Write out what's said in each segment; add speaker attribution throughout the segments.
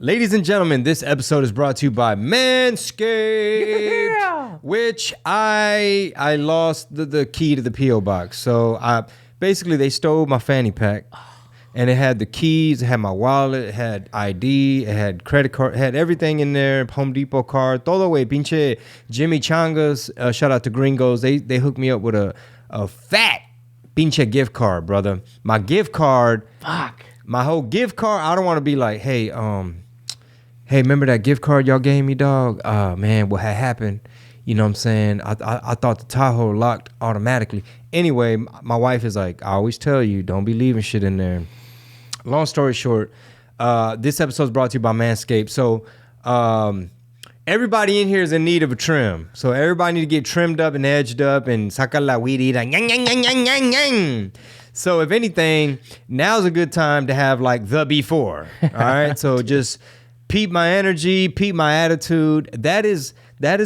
Speaker 1: Ladies and gentlemen, this episode is brought to you by Manscaped,
Speaker 2: Yeah.
Speaker 1: which I lost the key to the P.O. box. So basically they stole my fanny pack, and it had the keys, it had my wallet, it had ID, it had credit card, it had everything in there, Home Depot card, todo way, pinche Jimmy Changas, shout out to Gringos, they hooked me up with a fat pinche gift card, brother. My gift card, my whole gift card, I don't want to be like, hey, remember that gift card y'all gave me, dog? Man, what had happened? You know what I'm saying? I thought the Tahoe locked automatically. Anyway, my wife is like, I always tell you, don't be leaving shit in there. Long story short, this episode is brought to you by Manscaped. So everybody in here is in need of a trim. So everybody need to get trimmed up and edged up and saca la weedita. So if anything, now's a good time to have like the before. All right. So just peep my energy, peep my attitude. That is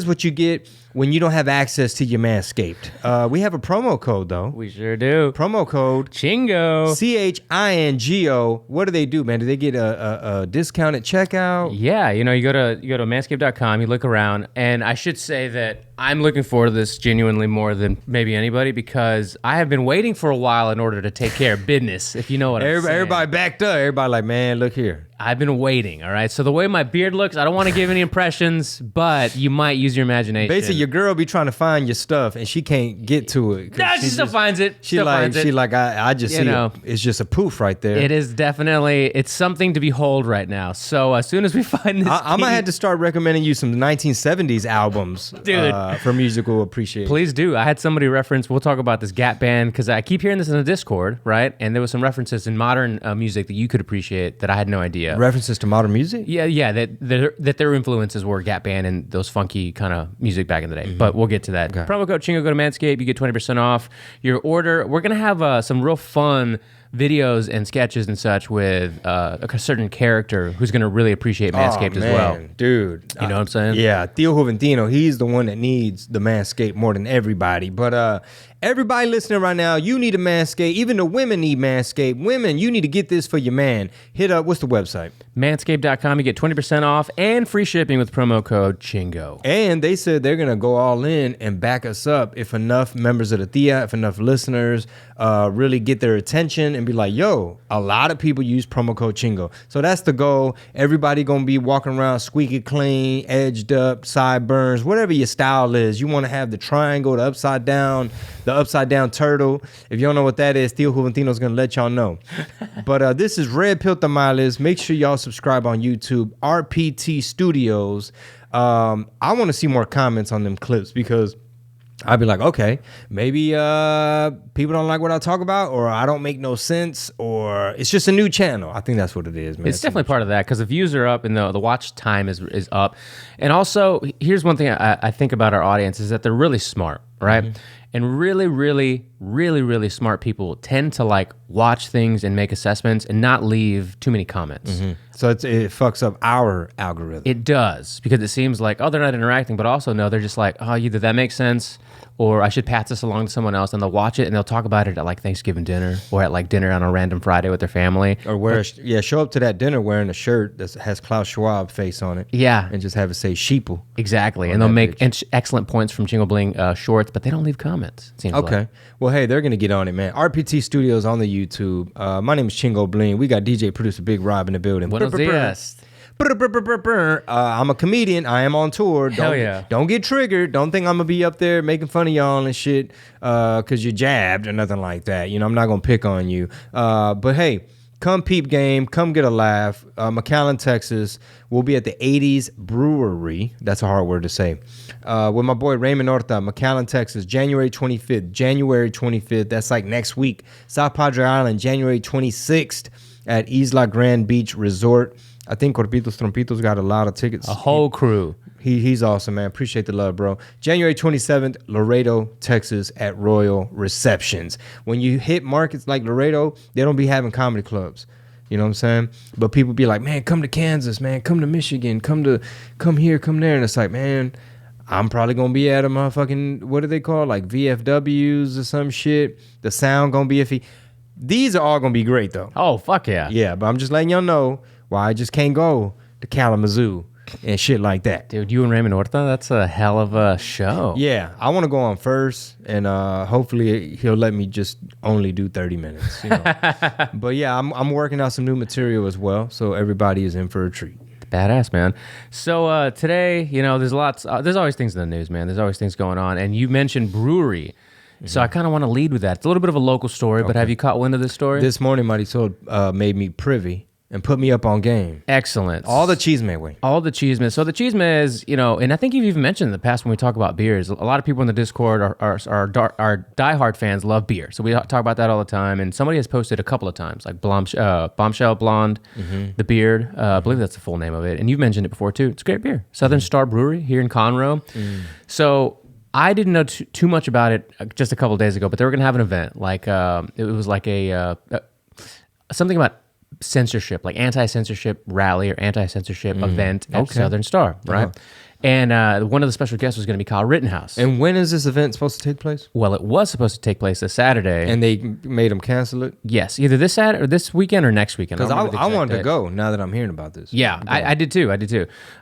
Speaker 1: what you get when you don't have access to your Manscaped. We have a promo code though.
Speaker 2: We sure do.
Speaker 1: Promo code
Speaker 2: Chingo.
Speaker 1: CHINGO. What do they do, man? Do they get a discount at checkout?
Speaker 2: Yeah, you go to manscaped.com, you look around, and I should say that I'm looking forward to this genuinely more than maybe anybody because I have been waiting for a while in order to take care of business, if you know what I'm saying.
Speaker 1: Everybody backed up. Everybody like, man, look here.
Speaker 2: I've been waiting, all right? So the way my beard looks, I don't want to give any impressions, but you might use your imagination.
Speaker 1: Basically, your girl be trying to find your stuff, and she can't get to it.
Speaker 2: No, she still finds it.
Speaker 1: She I just see it. It's just a poof right there.
Speaker 2: It is definitely, it's something to behold right now. So as soon as we find this
Speaker 1: I might have to start recommending you some 1970s albums,
Speaker 2: dude,
Speaker 1: for musical appreciation.
Speaker 2: Please do. I had somebody reference, we'll talk about this Gap Band, because I keep hearing this in the Discord, right? And there was some references in modern music that you could appreciate that I had no idea.
Speaker 1: References to modern music?
Speaker 2: Yeah, that their influences were Gap Band and those funky kind of music back in the day. Mm-hmm. But we'll get to that. Okay. Promo code Chingo, go to Manscaped, you get 20% off your order. We're going to have some real fun videos and sketches and such with a certain character who's going to really appreciate Manscaped as well.
Speaker 1: Dude.
Speaker 2: You know what I'm saying?
Speaker 1: Yeah, Theo Juventino, he's the one that needs the Manscaped more than everybody. But everybody listening right now, you need a Manscaped. Even the women need Manscaped. Women, you need to get this for your man. Hit up, what's the website?
Speaker 2: Manscaped.com. You get 20% off and free shipping with promo code Chingo.
Speaker 1: And they said they're going to go all in and back us up if enough members of the Thea, if enough listeners really get their attention and be like, yo, a lot of people use promo code Chingo. So that's the goal. Everybody going to be walking around squeaky clean, edged up, sideburns, whatever your style is. You want to have the triangle, the upside down turtle. If you don't know what that is, Theo Juventino's going to let y'all know. But this is Red Pill Tamales. Make sure y'all subscribe on YouTube, RPT Studios. I want to see more comments on them clips because I'd be like, okay, maybe people don't like what I talk about, or I don't make no sense, or it's just a new channel. I think that's what it is, man.
Speaker 2: It's definitely part of that because the views are up and the watch time is up. And also, here's one thing I think about our audience is that they're really smart, right? Mm-hmm. And really, really, really, really smart people tend to like watch things and make assessments and not leave too many comments.
Speaker 1: Mm-hmm. So it fucks up our algorithm.
Speaker 2: It does, because it seems like, oh, they're not interacting, but also no, they're just like, oh, either that makes sense or I should pass this along to someone else, and they'll watch it and they'll talk about it at like Thanksgiving dinner or at like dinner on a random Friday with their family.
Speaker 1: Or show up to that dinner wearing a shirt that has Klaus Schwab face on it.
Speaker 2: Yeah.
Speaker 1: And just have it say sheeple.
Speaker 2: Exactly. And they'll make excellent points from Chingo Bling shorts, but they don't leave comments, it seems
Speaker 1: okay.
Speaker 2: Like.
Speaker 1: Well, hey, they're going to get on it, man. RPT Studios on the YouTube. My name is Chingo Bling. We got DJ producer Big Rob in the building.
Speaker 2: Buenos dias.
Speaker 1: I'm a comedian. I am on tour.
Speaker 2: Hell yeah.
Speaker 1: Don't get triggered. Don't think I'm going to be up there making fun of y'all and shit because you're jabbed or nothing like that. You know, I'm not going to pick on you. But hey, come peep game. Come get a laugh. McAllen, Texas. We'll be at the 80s Brewery. That's a hard word to say. With my boy Raymond Horta, McAllen, Texas, January 25th. That's like next week. South Padre Island, January 26th at Isla Grande Beach Resort. I think Corpitos Trompitos got a lot of tickets.
Speaker 2: A whole crew.
Speaker 1: He's awesome, man. Appreciate the love, bro. January 27th, Laredo, Texas at Royal Receptions. When you hit markets like Laredo, they don't be having comedy clubs. You know what I'm saying? But people be like, man, come to Kansas, man. Come to Michigan. Come here, come there. And it's like, man, I'm probably going to be at a motherfucking, what do they call? Like VFWs or some shit. The sound going to be iffy. These are all going to be great, though.
Speaker 2: Oh, fuck yeah.
Speaker 1: Yeah, but I'm just letting y'all know why I just can't go to Kalamazoo and shit like that.
Speaker 2: Dude, you and Raymond Horta, that's a hell of a show.
Speaker 1: Yeah, I want to go on first, and hopefully he'll let me just only do 30 minutes. But yeah, I'm working out some new material as well, so everybody is in for a treat.
Speaker 2: Badass, man. So today, there's there's always things in the news, man. There's always things going on, and you mentioned Brewery. So I kind of want to lead with that. It's a little bit of a local story, but have you caught wind of this story?
Speaker 1: This morning, Marisol made me privy and put me up on game.
Speaker 2: Excellent.
Speaker 1: All the chisme way.
Speaker 2: All the chisme. So the chisme is, and I think you've even mentioned in the past when we talk about beers, a lot of people in the Discord are diehard fans, love beer. So we talk about that all the time. And somebody has posted a couple of times, like Bombshell Blonde, The Beard. I believe that's the full name of it. And you've mentioned it before too. It's great beer. Southern Star Brewery here in Conroe. So I didn't know too much about it just a couple of days ago, but they were going to have an event. Like it was like something about censorship, like anti-censorship rally or anti-censorship event at Southern Star, right? And one of the special guests was going to be Kyle Rittenhouse.
Speaker 1: And when is this event supposed to take place?
Speaker 2: Well, it was supposed to take place this Saturday.
Speaker 1: And they made them cancel it?
Speaker 2: Yes, either this Saturday or this weekend or next weekend.
Speaker 1: Because I wanted to go now that I'm hearing about this.
Speaker 2: Yeah, I did too.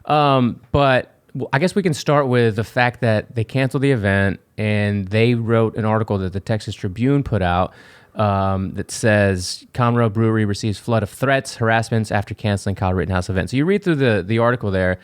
Speaker 2: But I guess we can start with the fact that they canceled the event, and they wrote an article that the Texas Tribune put out that says Conroe Brewery receives flood of threats, harassments after canceling Kyle Rittenhouse event. So you read through the article there,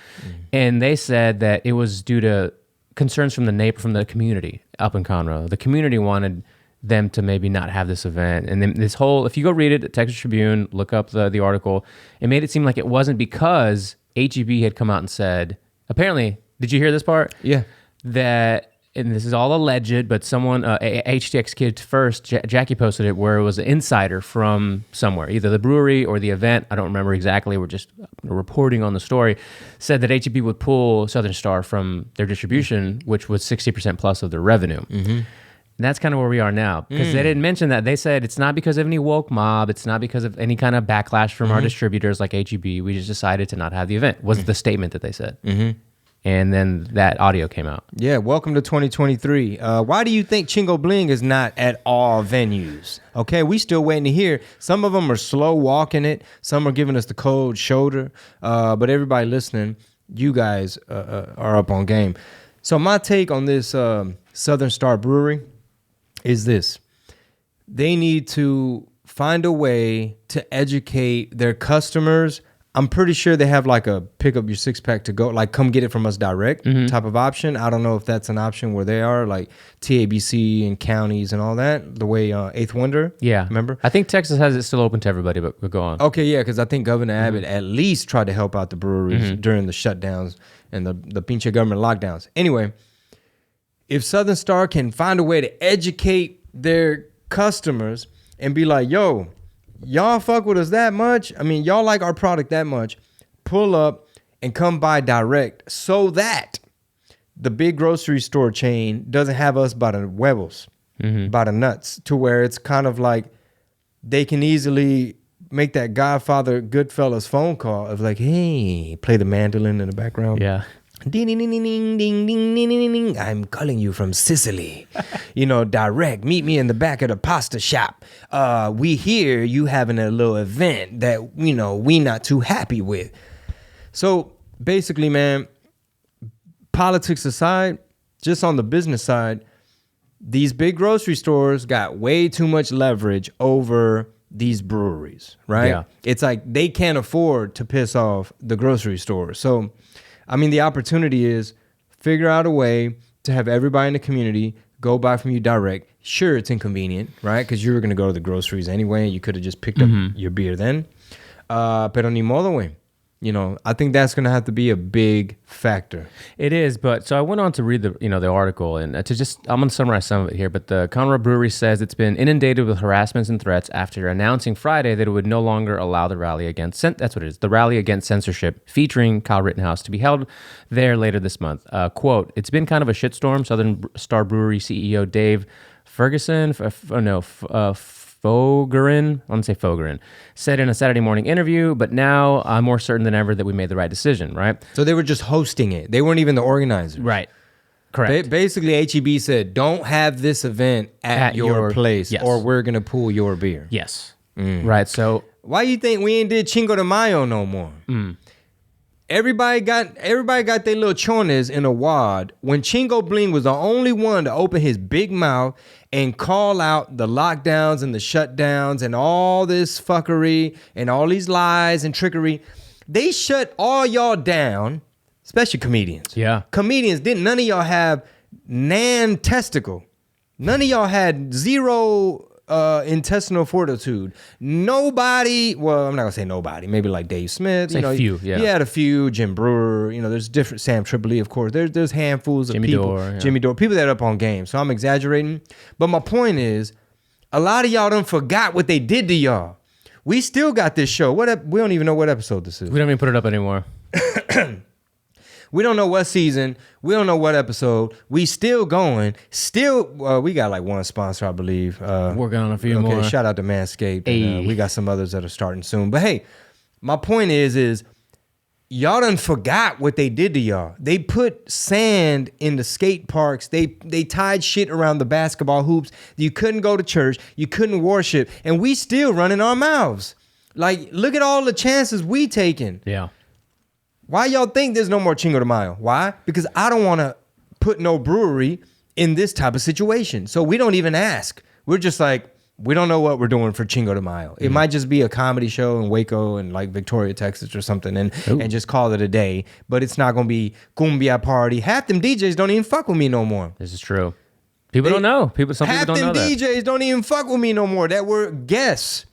Speaker 2: and they said that it was due to concerns from the community up in Conroe. The community wanted them to maybe not have this event. And then this whole, if you go read it at Texas Tribune, look up the article, it made it seem like it wasn't because HEB had come out and said, apparently, did you hear this part?
Speaker 1: Yeah.
Speaker 2: That, and this is all alleged, but someone, HTX Kid First, Jackie posted it, where it was an insider from somewhere, either the brewery or the event. I don't remember exactly. We're just reporting on the story. Said that HEB would pull Southern Star from their distribution, which was 60% plus of their revenue. And that's kind of where we are now, because they didn't mention that. They said it's not because of any woke mob. It's not because of any kind of backlash from our distributors like HEB. We just decided to not have the event, was the statement that they said. And then that audio came out.
Speaker 1: Yeah, welcome to 2023. Why do you think Chingo Bling is not at all venues? Okay, we still waiting to hear. Some of them are slow walking it. Some are giving us the cold shoulder. But everybody listening, you guys are up on game. So my take on this Southern Star Brewery is this. They need to find a way to educate their customers. I'm pretty sure they have like a pick up your six pack to go, like come get it from us direct type of option. I don't know if that's an option where they are, like TABC and counties and all that, the way Eighth Wonder.
Speaker 2: Yeah.
Speaker 1: Remember?
Speaker 2: I think Texas has it still open to everybody, but go on.
Speaker 1: Okay, yeah, because I think Governor Abbott at least tried to help out the breweries during the shutdowns and the pinche government lockdowns. Anyway, if Southern Star can find a way to educate their customers and be like, yo, y'all fuck with us that much? I mean, y'all like our product that much. Pull up and come buy direct so that the big grocery store chain doesn't have us by the huevos, by the nuts, to where it's kind of like they can easily make that Godfather Goodfellas phone call of like, hey, play the mandolin in the background.
Speaker 2: Yeah.
Speaker 1: Ding, ding, ding, ding, ding, ding, ding, ding, ding, ding. I'm calling you from Sicily. Direct. Meet me in the back of the pasta shop. We hear you having a little event that, we not too happy with. So basically, man, politics aside, just on the business side, these big grocery stores got way too much leverage over these breweries, right?
Speaker 2: Yeah.
Speaker 1: It's like they can't afford to piss off the grocery stores. So I mean, the opportunity is figure out a way to have everybody in the community go buy from you direct. Sure, it's inconvenient, right? Because you were going to go to the groceries anyway. You could have just picked up your beer then. Pero ni modo, güey. I think that's going to have to be a big factor.
Speaker 2: It is, but so I went on to read the article, and I'm going to summarize some of it here. But the Conroe Brewery says it's been inundated with harassments and threats after announcing Friday that it would no longer allow the rally against the rally against censorship featuring Kyle Rittenhouse to be held there later this month. Quote: "It's been kind of a shitstorm." Southern Star Brewery CEO Dave Ferguson, Fogerin, I want to say Fogerin, said in a Saturday morning interview, but now I'm more certain than ever that we made the right decision, right?
Speaker 1: So they were just hosting it. They weren't even the organizers.
Speaker 2: Right. Correct.
Speaker 1: Basically, HEB said, don't have this event at your place,
Speaker 2: yes,
Speaker 1: or we're going to pull your beer.
Speaker 2: Yes. Right. So
Speaker 1: why you think we ain't did Chingo de Mayo no more? Everybody got their little chones in a wad when Chingo Bling was the only one to open his big mouth and call out the lockdowns and the shutdowns and all this fuckery and all these lies and trickery. They shut all y'all down, especially comedians.
Speaker 2: Yeah.
Speaker 1: Comedians, none of y'all have nan testicle. None of y'all had zero intestinal fortitude. Nobody, well, I'm not gonna say nobody, maybe like Dave Smith.
Speaker 2: Say few, yeah.
Speaker 1: He had a few, Jim Brewer, there's different, Sam Tripoli, of course. There's handfuls of people. Jimmy Dore, people that are up on game. So I'm exaggerating. But my point is, a lot of y'all done forgot what they did to y'all. We still got this show. We don't even know what episode this is.
Speaker 2: We don't even put it up anymore.
Speaker 1: We don't know what season. We don't know what episode. We still going. Still, we got like one sponsor, I believe.
Speaker 2: Working on a few more.
Speaker 1: Okay, shout out to Manscaped.
Speaker 2: Hey.
Speaker 1: And, we got some others that are starting soon. But hey, my point is y'all done forgot what they did to y'all. They put sand in the skate parks. They tied shit around the basketball hoops. You couldn't go to church. You couldn't worship. And we still running our mouths. Like, look at all the chances we taking.
Speaker 2: Yeah.
Speaker 1: Why y'all think there's no more Chingo de Mayo? Why? Because I don't want to put no brewery in this type of situation. So we don't even ask. We're just like, we don't know what we're doing for Chingo de Mayo. It might just be a comedy show in Waco and like Victoria, Texas or something and just call it a day. But it's not going to be cumbia party. Half them DJs don't even fuck with me no more.
Speaker 2: This is true. Some people don't know that.
Speaker 1: Half them DJs don't even fuck with me no more. That were guests.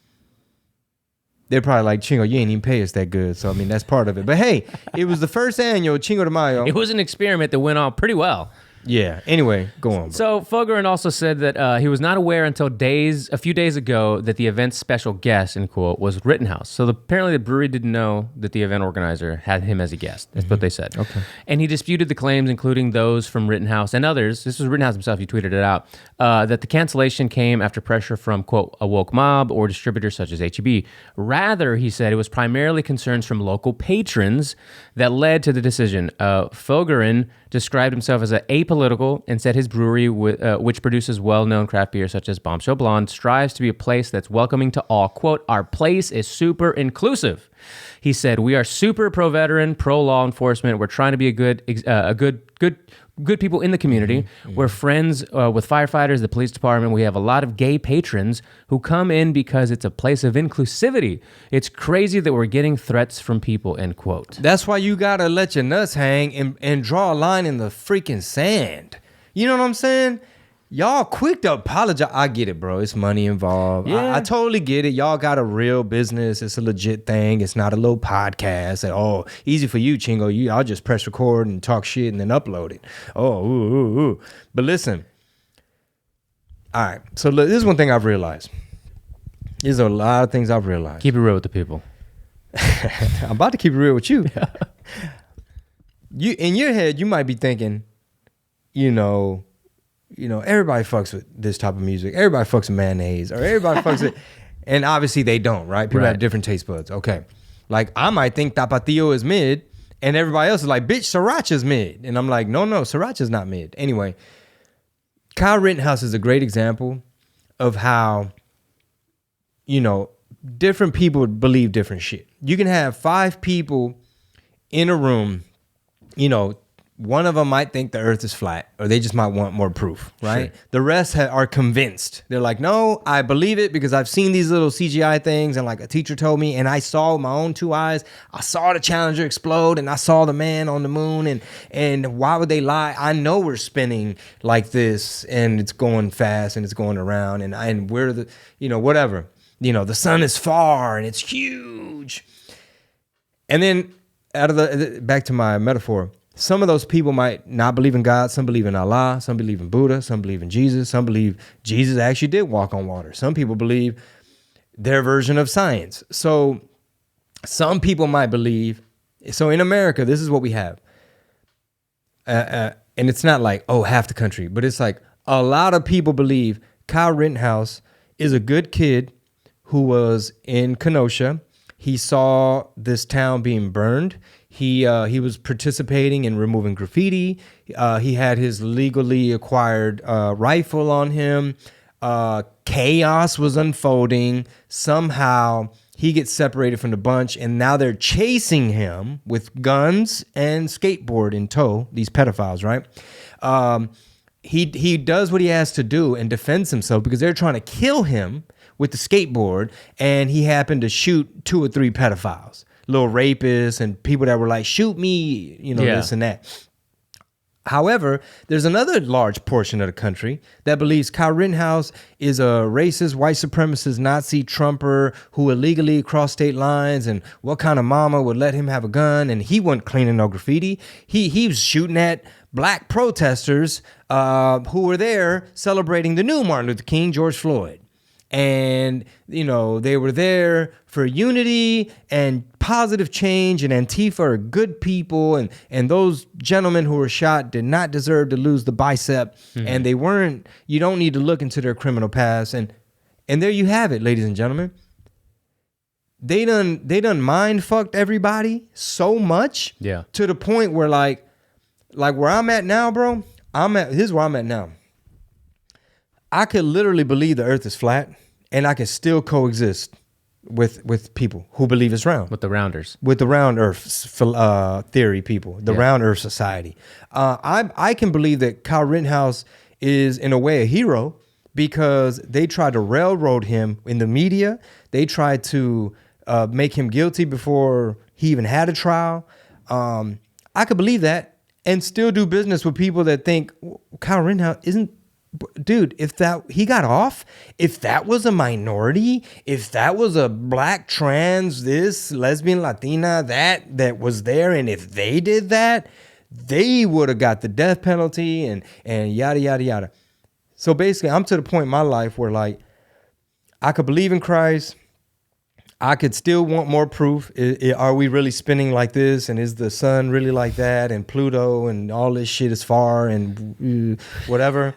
Speaker 1: They're probably like, Chingo, you ain't even pay us that good. So, I mean, that's part of it. But hey, it was the first annual Chingo de Mayo.
Speaker 2: It was an experiment that went on pretty well.
Speaker 1: Yeah. Anyway, go on. Bro.
Speaker 2: So Fogerin also said that he was not aware until a few days ago that the event's special guest, in quote, was Rittenhouse. So apparently the brewery didn't know that the event organizer had him as a guest. That's what they said.
Speaker 1: Okay.
Speaker 2: And he disputed the claims, including those from Rittenhouse and others. This was Rittenhouse himself. He tweeted it out. That the cancellation came after pressure from, quote, a woke mob or distributors such as HEB. Rather, he said, it was primarily concerns from local patrons that led to the decision. Fogerin described himself as apolitical and said his brewery, which produces well-known craft beer such as Bombshell Blonde, strives to be a place that's welcoming to all. Quote, our place is super inclusive. He said, we are super pro-veteran, pro-law enforcement. We're trying to be good people in the community. Mm-hmm. We're friends with firefighters, the police department. We have a lot of gay patrons who come in because it's a place of inclusivity. It's crazy that we're getting threats from people, end quote.
Speaker 1: That's why you gotta let your nuts hang and draw a line in the freaking sand. You know what I'm saying? Y'all quick to apologize. I get it, bro. It's money involved.
Speaker 2: Yeah.
Speaker 1: I totally get it. Y'all got a real business. It's a legit thing. It's not a little podcast. Easy for you, Chingo. I'll just press record and talk shit and then upload it. Ooh. But listen. All right. So look, this is one thing I've realized. There's a lot of things I've realized.
Speaker 2: Keep it real with the people.
Speaker 1: I'm about to keep it real with you. You in your head, you might be thinking, everybody fucks with this type of music. Everybody fucks with mayonnaise, or everybody fucks with, and obviously they don't, right? People have different taste buds. Okay, like I might think Tapatio is mid, and everybody else is like, bitch, Sriracha's mid, and I'm like, no, Sriracha's not mid. Anyway, Kyle Rittenhouse is a great example of how, different people believe different shit. You can have 5 people in a room, one of them might think the earth is flat, or they just might want more proof, right? Sure. The rest are convinced. They're like, no, I believe it because I've seen these little CGI things, and like a teacher told me, and I saw with my own 2 eyes. I saw the Challenger explode, and I saw the man on the moon, and why would they lie? I know we're spinning like this, and it's going fast, and it's going around, and we're the, whatever. The sun is far, and it's huge. And then back to my metaphor, some of those people might not believe in God. Some believe in Allah. Some believe in Buddha. Some believe in Jesus. Some believe Jesus actually did walk on water. Some people believe their version of science. So some people might believe. So in America, this is what we have. And it's not like, half the country. But it's like a lot of people believe Kyle Rittenhouse is a good kid who was in Kenosha. He saw this town being burned. He was participating in removing graffiti. He had his legally acquired rifle on him. Chaos was unfolding. Somehow he gets separated from the bunch, and now they're chasing him with guns and skateboard in tow, these pedophiles, right? He does what he has to do and defends himself because they're trying to kill him with the skateboard, and he happened to shoot 2 or 3 pedophiles, little rapists and people that were like, shoot me, this and that. However, there's another large portion of the country that believes Kyle Rittenhouse is a racist, white supremacist, Nazi Trumper who illegally crossed state lines, and what kind of mama would let him have a gun, and he wasn't cleaning no graffiti. He was shooting at black protesters who were there celebrating the new Martin Luther King, George Floyd. And, they were there for unity and positive change, and Antifa are good people. And those gentlemen who were shot did not deserve to lose the bicep. And they weren't, you don't need to look into their criminal past. And there you have it, ladies and gentlemen. They done mind fucked everybody so much to the point where like where I'm at now, bro, here's where I'm at now. I could literally believe the earth is flat, and I could still coexist with people who believe it's round.
Speaker 2: With the rounders.
Speaker 1: With the round earth theory people, the round earth society. I can believe that Kyle Rittenhouse is, in a way, a hero because they tried to railroad him in the media. They tried to make him guilty before he even had a trial. I could believe that and still do business with people that think Kyle Rittenhouse isn't. Dude, if he got off, if that was a minority, if that was a black, trans, this, lesbian, Latina, that was there, and if they did that, they would have got the death penalty and yada, yada, yada. So basically, I'm to the point in my life where like, I could believe in Christ. I could still want more proof. Are we really spinning like this? And is the sun really like that? And Pluto and all this shit is far and whatever.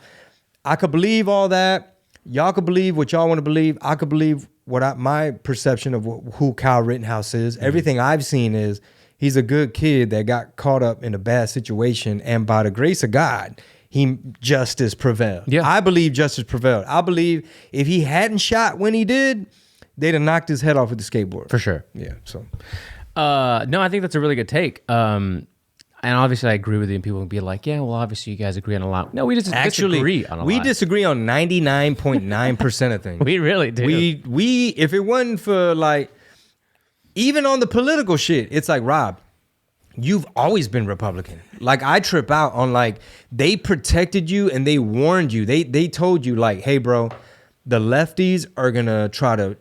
Speaker 1: I could believe all that. Y'all could believe what y'all want to believe. I could believe my perception of who Kyle Rittenhouse is. Everything I've seen is he's a good kid that got caught up in a bad situation, and by the grace of God, justice prevailed. Yeah. I believe justice prevailed. I believe if he hadn't shot when he did, they'd have knocked his head off with the skateboard.
Speaker 2: For sure.
Speaker 1: Yeah. So,
Speaker 2: no, I think that's a really good take. And obviously, I agree with you. And people can be like, "Yeah, well, obviously, you guys agree on a lot." No, we just disagree on a lot.
Speaker 1: We disagree on 99.9% of things.
Speaker 2: We really do.
Speaker 1: We if it wasn't for like, even on the political shit, it's like, Rob, you've always been Republican. Like, I trip out on like, they protected you and they warned you. They told you like, hey, bro, the lefties are gonna try to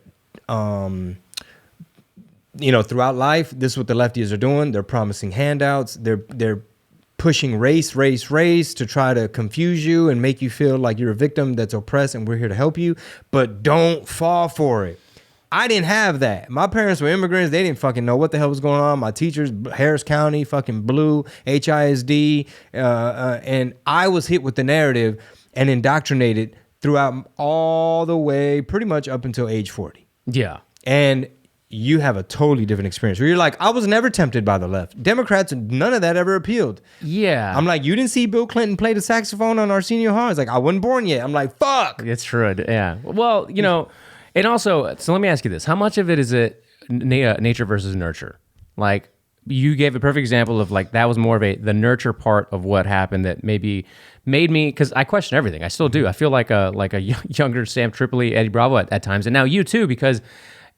Speaker 1: throughout life, this is what the lefties are doing. They're promising handouts. They're pushing race to try to confuse you and make you feel like you're a victim that's oppressed, and we're here to help you. But don't fall for it. I didn't have that. My parents were immigrants. They didn't fucking know what the hell was going on. My teachers, Harris County, fucking blue, HISD. And I was hit with the narrative and indoctrinated throughout all the way pretty much up until age 40.
Speaker 2: Yeah.
Speaker 1: And you have a totally different experience where you're like, I was never tempted by the left. Democrats, none of that ever appealed.
Speaker 2: Yeah.
Speaker 1: I'm like, you didn't see Bill Clinton play the saxophone on Arsenio Hall? It's like, I wasn't born yet. I'm like, fuck.
Speaker 2: It's true. Yeah. Well, and also, so let me ask you this. How much of it is it nature versus nurture? Like, you gave a perfect example of like, that was more of the nurture part of what happened that maybe made me, because I question everything. I still do. I feel like a younger Sam Tripoli, Eddie Bravo at times. And now you too, because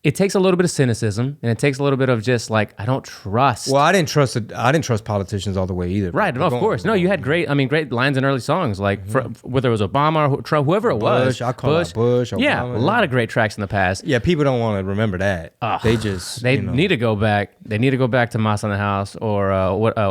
Speaker 2: it takes a little bit of cynicism, and it takes a little bit of just like, I don't trust.
Speaker 1: Well, I didn't trust politicians all the way either.
Speaker 2: Right, of course. No, you had great lines in early songs, like whether it was Obama or Trump, whoever it was.
Speaker 1: I call it Bush, Obama.
Speaker 2: Yeah, a lot of great tracks in the past.
Speaker 1: Yeah, people don't want to remember that. They
Speaker 2: need to go back. They need to go back to Mas on the House or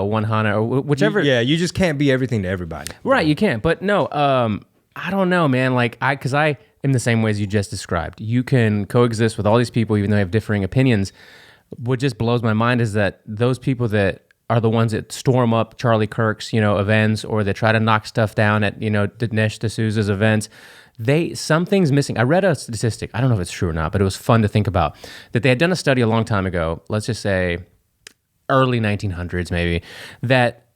Speaker 2: One Hana or whichever.
Speaker 1: You just can't be everything to everybody.
Speaker 2: Right, you can't. But no, I don't know, man. Like because I am the same way as you just described. You can coexist with all these people, even though they have differing opinions. What just blows my mind is that those people that are the ones that storm up Charlie Kirk's, events, or that try to knock stuff down at, Dinesh D'Souza's events, something's missing. I read a statistic. I don't know if it's true or not, but it was fun to think about, that they had done a study a long time ago, let's just say early 1900s maybe, that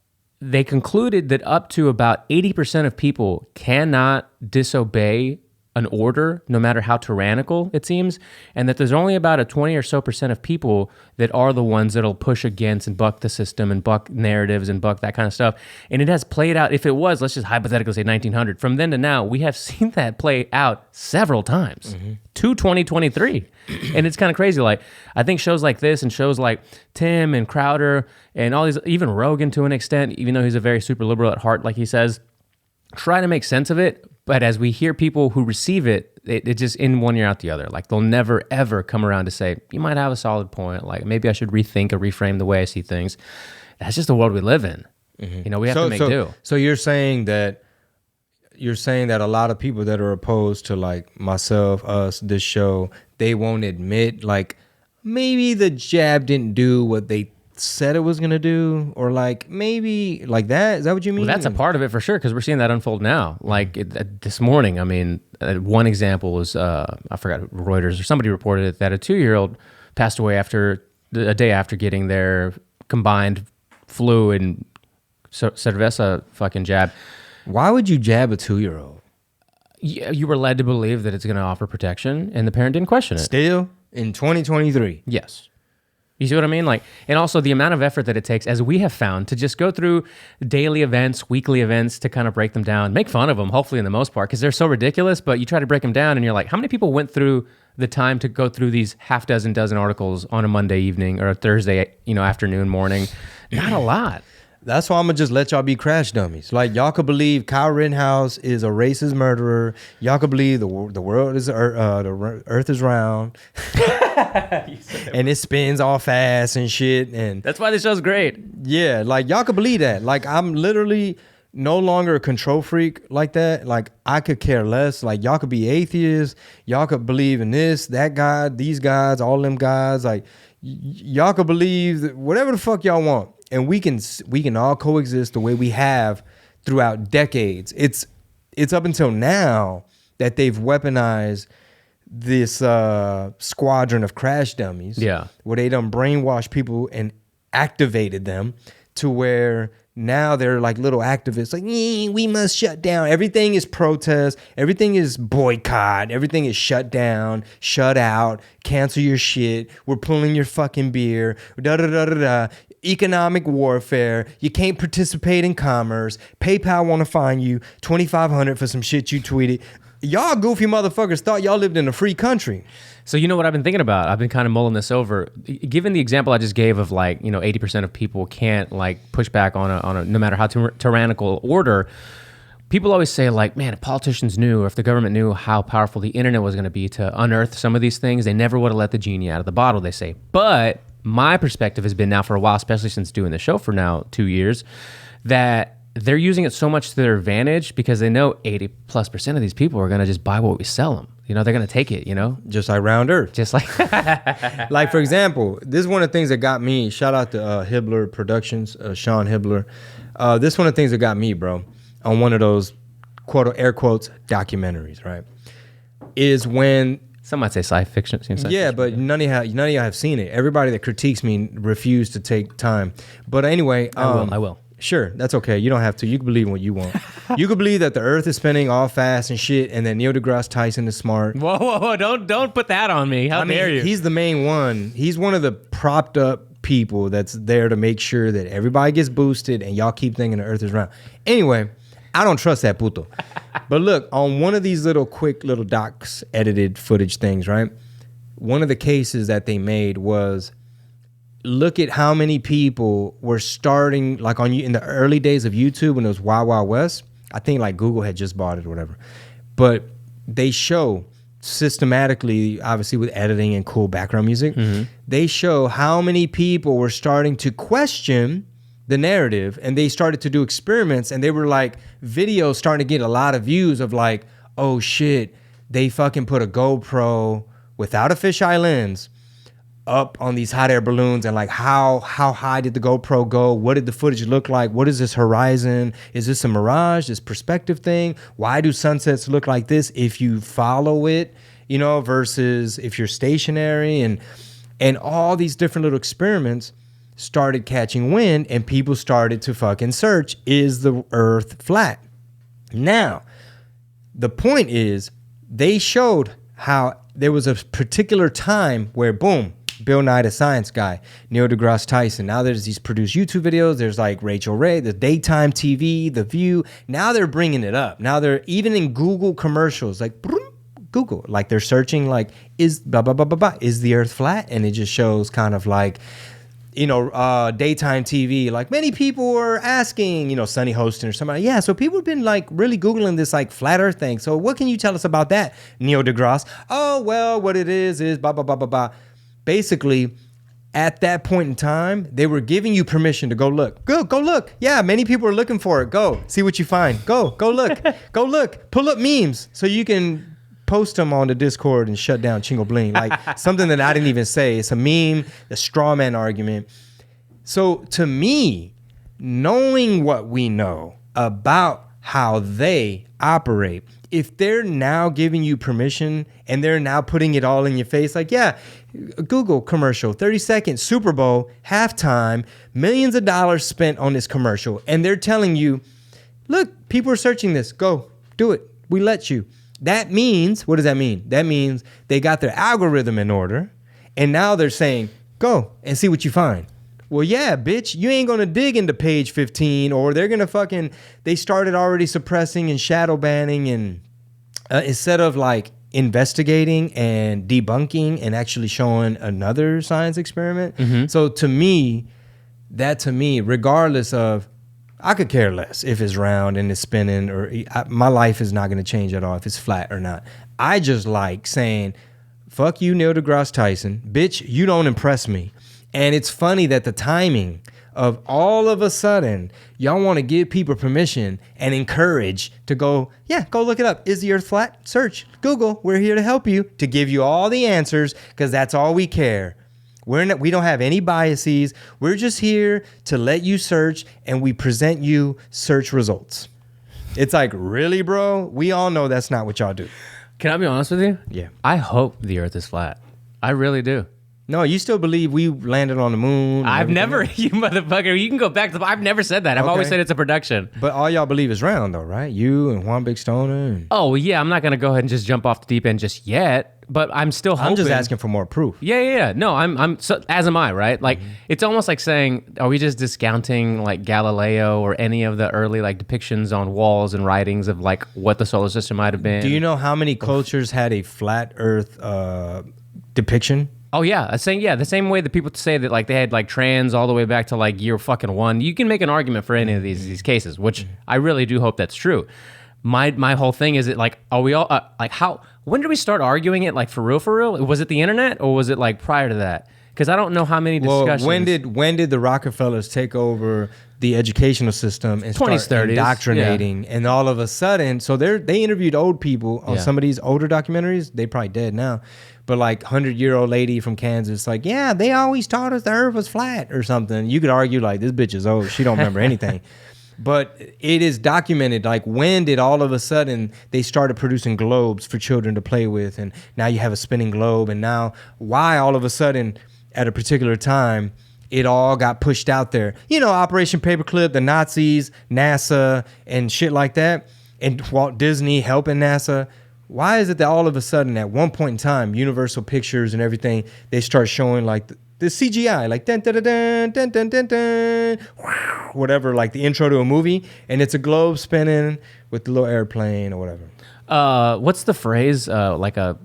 Speaker 2: they concluded that up to about 80% of people cannot disobey an order, no matter how tyrannical it seems, and that there's only about a 20 or so % of people that are the ones that'll push against and buck the system and buck narratives and buck that kind of stuff. And it has played out. If it was, let's just hypothetically say 1900, from then to now, we have seen that play out several times to 2023. And it's kind of crazy. Like, I think shows like this and shows like Tim and Crowder and all these, even Rogan to an extent, even though he's a very super liberal at heart, like he says, try to make sense of it. But as we hear people who receive it, it just in one ear out the other. Like, they'll never, ever come around to say, you might have a solid point. Like, maybe I should rethink or reframe the way I see things. That's just the world we live in. You know, we have to make do.
Speaker 1: So you're saying that a lot of people that are opposed to, like, myself, us, this show, they won't admit, like, maybe the jab didn't do what they said it was gonna do, or like maybe like that. Is that what you mean?
Speaker 2: Well, that's a part of it for sure, because we're seeing that unfold now. Like this morning, I mean, one example was I forgot, Reuters or somebody reported it, that a 2-year-old passed away after a day after getting their combined flu and cerveza fucking jab.
Speaker 1: Why would you jab a 2-year-old?
Speaker 2: You were led to believe that it's going to offer protection, and the parent didn't question it.
Speaker 1: Still in 2023.
Speaker 2: Yes. You see what I mean? Like, and also the amount of effort that it takes, as we have found, to just go through daily events, weekly events, to kind of break them down, make fun of them, hopefully in the most part, because they're so ridiculous, but you try to break them down and you're like, how many people went through the time to go through these dozen articles on a Monday evening or a Thursday, afternoon, morning? Not a lot.
Speaker 1: That's why I'm gonna just let y'all be crash dummies. Like, y'all could believe Kyle Rittenhouse is a racist murderer. Y'all could believe the world is the earth is round, and it spins all fast and shit. And
Speaker 2: that's why this show's great.
Speaker 1: Yeah, like y'all could believe that. Like, I'm literally no longer a control freak like that. Like, I could care less. Like, y'all could be atheists. Y'all could believe in this, that God, these guys, all them guys. Like, y'all could believe whatever the fuck y'all want. And we can all coexist the way we have throughout decades. It's up until now that they've weaponized this squadron of crash dummies.
Speaker 2: Yeah.
Speaker 1: Where they done brainwashed people and activated them to where now they're like little activists. Like, we must shut down. Everything is protest. Everything is boycott. Everything is shut down, shut out, cancel your shit. We're pulling your fucking beer. Da da da da da. Economic warfare. You can't participate in commerce. PayPal want to fine you $2,500 for some shit you tweeted. Y'all goofy motherfuckers thought y'all lived in a free country.
Speaker 2: So you know what I've been thinking about? I've been kind of mulling this over. Given the example I just gave of 80% of people can't like push back on a no matter how tyrannical order. People always say, like, man, if politicians knew or if the government knew how powerful the internet was going to be to unearth some of these things, they never would have let the genie out of the bottle, they say. But my perspective has been now for a while, especially since doing the show for now 2 years, that they're using it so much to their advantage because they know 80+% of these people are going to just buy what we sell them. They're going to take it,
Speaker 1: Just like Round Earth.
Speaker 2: Just like...
Speaker 1: Like, for example, this is one of the things that got me. Shout out to Hibbler Productions, Sean Hibbler. This is one of the things that got me, bro, on one of those, air quotes, documentaries, right? Is when...
Speaker 2: Some might say science fiction.
Speaker 1: Yeah, but none of y'all have seen it. Everybody that critiques me refuse to take time. But anyway...
Speaker 2: I will.
Speaker 1: Sure, that's okay. You don't have to. You can believe in what you want. You can believe that the earth is spinning all fast and shit, and that Neil deGrasse Tyson is smart.
Speaker 2: Whoa, don't put that on me. How dare you?
Speaker 1: He's the main one. He's one of the propped up people that's there to make sure that everybody gets boosted and y'all keep thinking the earth is round. Anyway, I don't trust that puto. But look, on one of these quick little docs, edited footage things, right? One of the cases that they made was, look at how many people were starting, like in the early days of YouTube when it was Wild Wild West. I think like Google had just bought it or whatever. But they show systematically, obviously with editing and cool background music, they show how many people were starting to question the narrative, and they started to do experiments, and they were like videos starting to get a lot of views of like, oh shit, they fucking put a GoPro without a fisheye lens up on these hot air balloons, and like how high did the GoPro go? What did the footage look like? What is this horizon? Is this a mirage? This perspective thing? Why do sunsets look like this if you follow it, versus if you're stationary? And all these different little experiments started catching wind, and people started to fucking search, is the earth flat? Now, the point is, they showed how there was a particular time where, boom, Bill Nye the Science Guy, Neil deGrasse Tyson. Now there's these produced YouTube videos. There's like Rachel Ray, the daytime TV, The View. Now they're bringing it up. Now they're even in Google commercials, like Google, like they're searching like, is blah, blah, blah, blah, blah, is the earth flat? And it just shows kind of like, daytime TV, like many people were asking, Sunny Hostin or somebody. Yeah, so people have been like really Googling this like flat earth thing. So what can you tell us about that, Neil deGrasse? Oh, well, what it is blah, blah, blah, blah, blah. Basically, at that point in time, they were giving you permission to go look. Go look. Yeah, many people are looking for it. Go, see what you find. Go look. Go look. Pull up memes so you can post them on the Discord and shut down Chingo Bling. Like something that I didn't even say. It's a meme, a straw man argument. So to me, knowing what we know about how they operate, if they're now giving you permission and they're now putting it all in your face, like, yeah, Google commercial, 30 seconds, Super Bowl, halftime, millions of dollars spent on this commercial. And they're telling you, look, people are searching this. Go, do it. We let you. That means, what does that mean? That means they got their algorithm in order, and now they're saying, go and see what you find. Well, yeah, bitch, you ain't going to dig into page 15, or they're going to they started already suppressing and shadow banning, and instead of like investigating and debunking and actually showing another science experiment. Mm-hmm. So to me, regardless of, I could care less if it's round and it's spinning, or my life is not going to change at all if it's flat or not. I just like saying, fuck you, Neil deGrasse Tyson. Bitch, you don't impress me. And it's funny that the timing of all of a sudden, y'all want to give people permission and encourage to go look it up. Is the earth flat? Search. Google. We're here to help you, to give you all the answers, because that's all we care. We don't have any biases. We're just here to let you search, and we present you search results. It's like, really, bro? We all know that's not what y'all do.
Speaker 2: Can I be honest with you?
Speaker 1: Yeah.
Speaker 2: I hope the earth is flat. I really do.
Speaker 1: No, you still believe we landed on the moon?
Speaker 2: I've never, you motherfucker, you can go back to I've never said that. I've always said it's a production.
Speaker 1: But all y'all believe is round, though, right? You and Juan Big Stoner.
Speaker 2: Oh, yeah, I'm not going to go ahead and just jump off the deep end just yet, but I'm still hoping.
Speaker 1: I'm just asking for more proof.
Speaker 2: Yeah. No, I'm so, as am I, right? Like, It's almost like saying, are we just discounting like Galileo or any of the early like depictions on walls and writings of like what the solar system might have been?
Speaker 1: Do you know how many cultures had a flat earth depiction?
Speaker 2: Oh yeah, the same way that people say that like they had like trans all the way back to like year fucking 1. You can make an argument for any of these cases, which I really do hope that's true. My whole thing is, it like, are we all like, how? When did we start arguing it, like for real? Was it the internet, or was it like prior to that? Because I don't know how many discussions.
Speaker 1: Well, when did the Rockefellers take over the educational system and
Speaker 2: 20s,
Speaker 1: start
Speaker 2: 30s,
Speaker 1: indoctrinating? Yeah. And all of a sudden, so they interviewed old people on some of these older documentaries. They probably dead now. But like 100-year-old lady from Kansas, like, yeah, they always taught us the earth was flat or something. You could argue like, this bitch is old. She don't remember anything. But it is documented, like, when did all of a sudden they started producing globes for children to play with, and now you have a spinning globe, and now why all of a sudden at a particular time it all got pushed out there? Operation Paperclip, the Nazis, NASA, and shit like that, and Walt Disney helping NASA. Why is it that all of a sudden at one point in time, Universal Pictures and everything, they start showing like the CGI, like dun, dun, dun, dun, dun, dun, dun, dun, whatever, like the intro to a movie, and it's a globe spinning with the little airplane or whatever.
Speaker 2: What's the phrase? Like a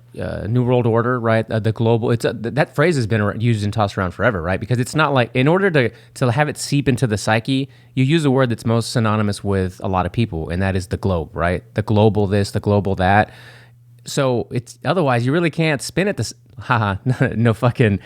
Speaker 2: New World Order, right? The global. That phrase has been used and tossed around forever, right? Because it's not like, in order to have it seep into the psyche, you use a word that's most synonymous with a lot of people, and that is the globe, right? The global this, the global that. So it's otherwise you really can't spin it this. Haha, no fucking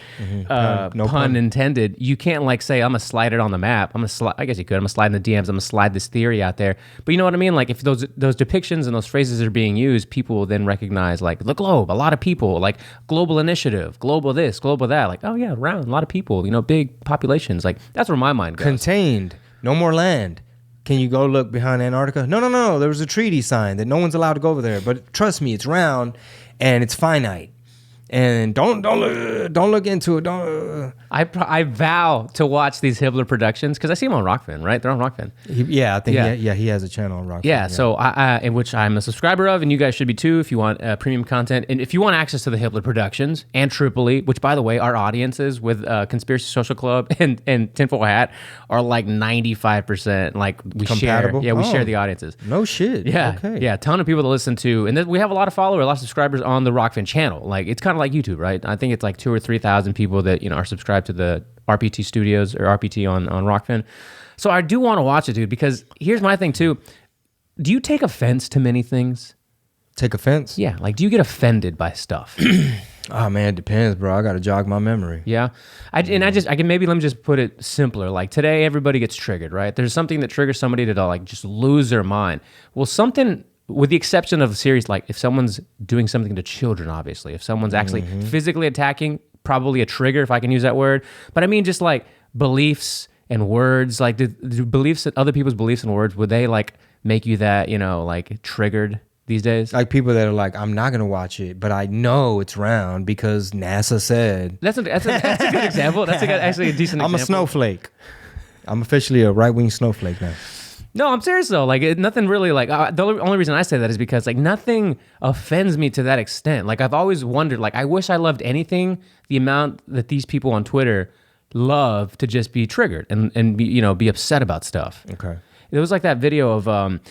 Speaker 2: no pun intended. You can't like say, I'm gonna slide it on the map. I guess you could. I'm gonna slide in the DMs. I'm gonna slide this theory out there. But you know what I mean? Like, if those depictions and those phrases are being used, people will then recognize like the globe. A lot of people, like global initiative, global this, global that. Like, oh yeah, around a lot of people. Big populations. Like, that's where my mind goes.
Speaker 1: Contained. No more land. Can you go look behind Antarctica? No. There was a treaty signed that no one's allowed to go over there. But trust me, it's round and it's finite. And don't look into it. Don't.
Speaker 2: I vow to watch these Hibbler productions because I see them on Rockfin, right? They're on Rockfin.
Speaker 1: I think he has a channel on Rockfin.
Speaker 2: Yeah, so I in which I'm a subscriber of, and you guys should be too if you want premium content. And if you want access to the Hibbler productions and Tripoli, which by the way, our audiences with Conspiracy Social Club and Tinfoil Hat are like 95% like we
Speaker 1: compatible.
Speaker 2: Share. Yeah, we share the audiences.
Speaker 1: No shit.
Speaker 2: Yeah,
Speaker 1: okay.
Speaker 2: yeah, a ton of people to listen to, and we have a lot of followers, a lot of subscribers on the Rockfin channel. Like it's kind of like YouTube, right? I think it's like 2,000 or 3,000 people that are subscribed to the RPT Studios or RPT on Rockfin. So I do want to watch it, dude, because here's my thing too. Do you take offense to many things?
Speaker 1: Take offense?
Speaker 2: Yeah, like do you get offended by stuff?
Speaker 1: Oh man, it depends, bro. I got to jog my memory.
Speaker 2: Yeah, let me just put it simpler. Like today, everybody gets triggered, right? There's something that triggers somebody to like just lose their mind. Well, something. With the exception of a series, like if someone's doing something to children, obviously, if someone's actually physically attacking, probably a trigger, if I can use that word. But I mean, just like beliefs and words, like do beliefs, other people's beliefs and words, would they like make you that, like triggered these days?
Speaker 1: Like people that are like, I'm not going to watch it, but I know it's round because NASA said.
Speaker 2: That's a good example. That's actually a decent example.
Speaker 1: I'm a snowflake. I'm officially a right-wing snowflake now.
Speaker 2: No, I'm serious though. Like nothing really like the only reason I say that is because like nothing offends me to that extent. Like I've always wondered, like I wish I loved anything the amount that these people on Twitter love to just be triggered and be upset about stuff.
Speaker 1: Okay.
Speaker 2: It was like that video of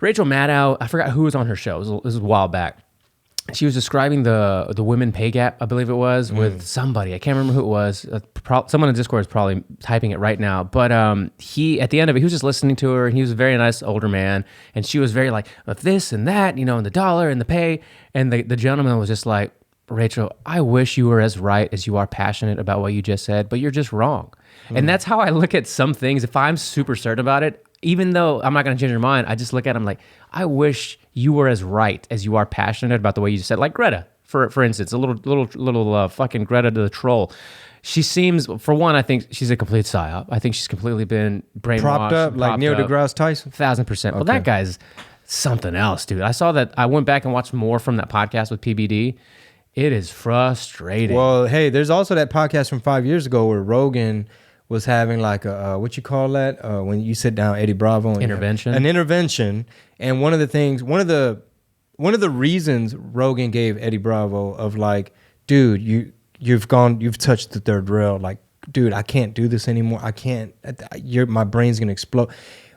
Speaker 2: Rachel Maddow. I forgot who was on her show. This was a while back. She was describing the women pay gap, I believe it was, with somebody. I can't remember who it was. Someone in Discord is probably typing it right now. But he, at the end of it, he was just listening to her, and he was a very nice older man. And she was very like, of this and that, and the dollar and the pay. And the gentleman was just like, Rachel, I wish you were as right as you are passionate about what you just said, but you're just wrong. And that's how I look at some things. If I'm super certain about it, even though I'm not going to change your mind, I just look at them like, I wish you were as right as you are passionate about the way you said. Like Greta, for instance, a little fucking Greta the troll. She seems, for one, I think she's a complete psyop. I think she's completely been brainwashed,
Speaker 1: propped up like Neil deGrasse Tyson.
Speaker 2: 1,000%. Well, that guy's something else, dude. I saw that. I went back and watched more from that podcast with PBD. It is frustrating.
Speaker 1: Well, hey, there's also that podcast from 5 years ago where Rogan was having like a what you call that when you sit down, Eddie Bravo, and
Speaker 2: intervention.
Speaker 1: An intervention, and one of the reasons Rogan gave Eddie Bravo of like, dude, you've touched the third rail, like, dude, I can't do this anymore. I can't. My brain's gonna explode.